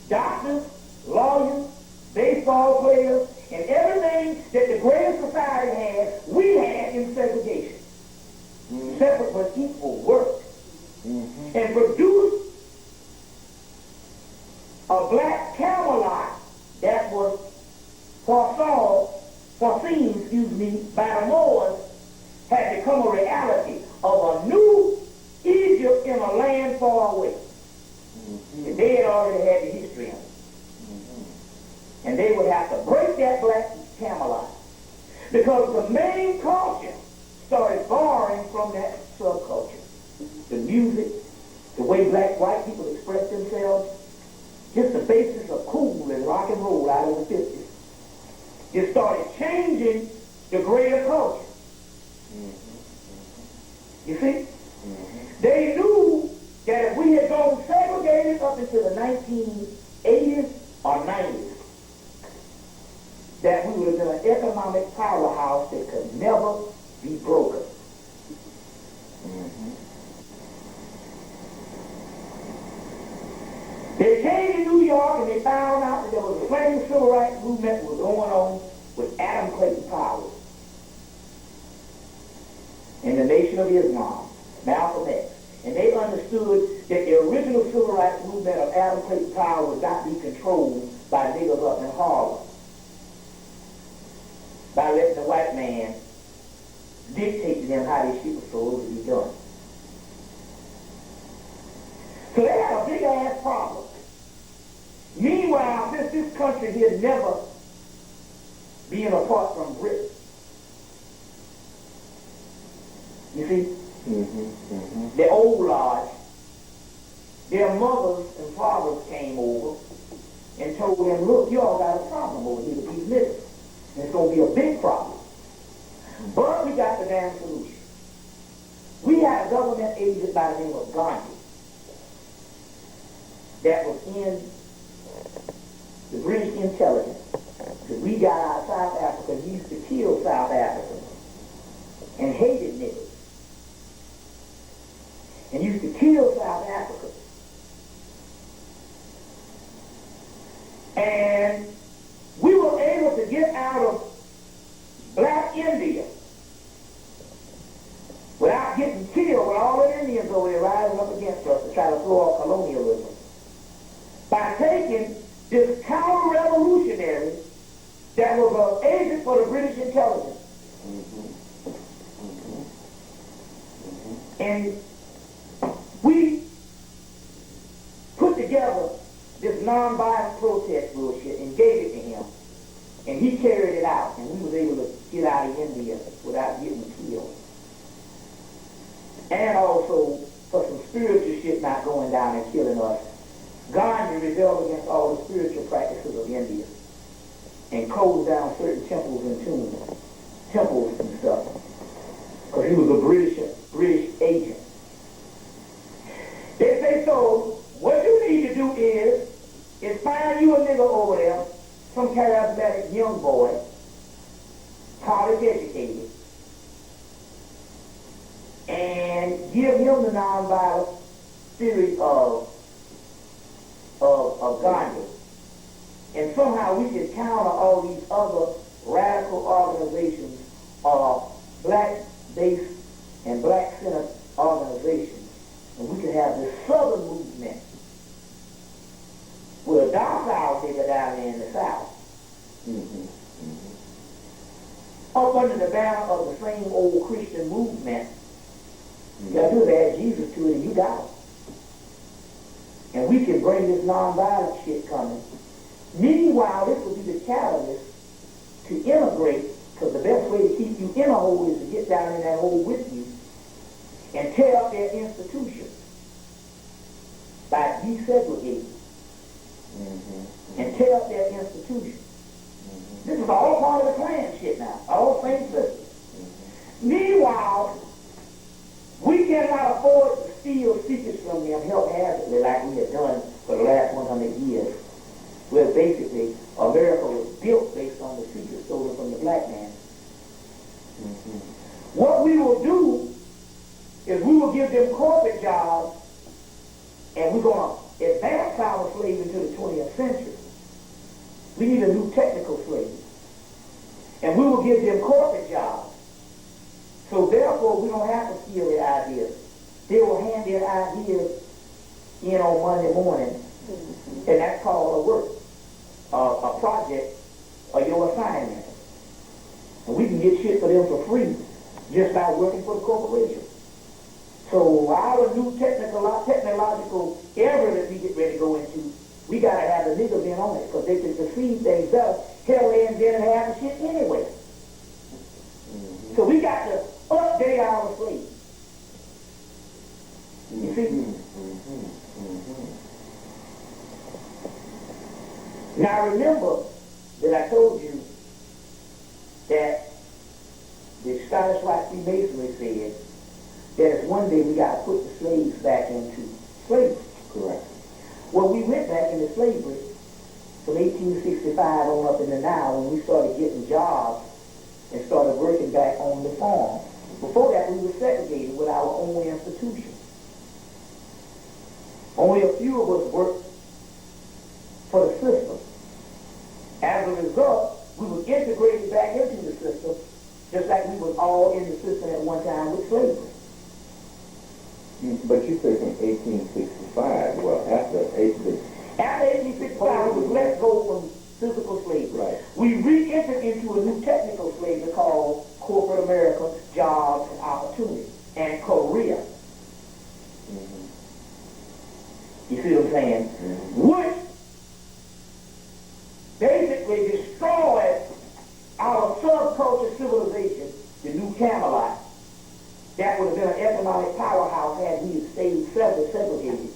doctors, lawyers, baseball players, and everything that the greater society had, we had in segregation. Separate but equal work. And produced a black Camelot that was foreseen, by the Moors, had become a reality of a new Egypt in a land far away. And they had already had the history of it. And they would have to break that black Camelot. Because the main culture started borrowing from that subculture. The music, the way white people express themselves, just the basis of cool and rock and roll out of the 50s. It started changing the greater culture. You see? They knew that if we had gone segregated up into the 1980s or 90s, that we would have been an economic powerhouse that could never be broken. They came to New York and they found out that there was a same civil rights movement that was going on with Adam Clayton Powell in the Nation of Islam, Malcolm X. And they understood that the original civil rights movement of Adam Clayton Powell would not be controlled by niggas up in Harlem, by letting the white man dictate to them how this shit was supposed to be done. So they had a big ass problem. Meanwhile, since this country here never being apart from Britain, you see, the old lodge, their mothers and fathers came over and told them, look, y'all got a problem over here with these niggas. And it's going to be a big problem. But we got the damn solution. We had a government agent by the name of Gandhi that was in the British intelligence. Because we got out of South Africa, he used to kill South Africans and hated niggas. And used to kill South Africans. And we were able to get out of black India without getting killed with all the Indians over there rising up against us to try to throw off colonialism by taking this counter-revolutionary that was an agent for the British intelligence. And we put together this non-violent protest bullshit and gave it to him. And he carried it out, and we was able to get out of India without getting killed. And also, for some spiritual shit not going down and killing us, Gandhi rebelled against all the spiritual practices of India and closed down certain temples and tombs, temples and stuff, because he was a British agent. They say, so what you need to do is find you a nigga over there, some charismatic young boy, college educated, and give him the nonviolent theory of Gandhi. And somehow we can counter all these other radical organizations of black-based and black-centered organizations. And we can have this southern movement with a docile nigga down there in the south. Up under the banner of the same old Christian movement. You gotta do is add Jesus to it and you got it. And we can bring this nonviolent shit coming. Meanwhile, this will be the catalyst to integrate, because the best way to keep you in a hole is to get down in that hole with you and tear up their institutions by desegregating and tear up their institutions. This is all part of the Klan shit now, all the same system. Meanwhile, we cannot afford to steal secrets from them haphazardly like we have done for the last 100 years, where basically America was built based on the secrets stolen from the black man. What we will do is we will give them corporate jobs, and we're going to advance our slaves into the 20th century. We need a new technical slave. And we will give them corporate jobs. So therefore, we don't have to steal their ideas. They will hand their ideas in on Monday morning, and that's called a work, a project, or your assignment. And we can get shit for them for free just by working for the corporation. So our new technological era that we get ready to go into, we got to have the niggas in on it, because they can perceive things better. Hell, they invented half the shit anyway. So we got to update our slaves. You see? Now remember that I told you that the Scottish Rite Freemasonry said that one day we got to put the slaves back into slavery. Correct. Well, we went back into slavery from 1865 on up into now, when we started getting jobs and started working back on the farm. Before that, we were segregated with our own institutions. Only a few of us worked 1865, well, after 1865, we was let go from physical slavery. Right. We re-entered into a new technical slavery called corporate America, jobs and opportunity, and Korea. You see what I'm saying? Which basically destroyed our subculture civilization, the new Camelot. That would have been an economic powerhouse had we stayed segregated.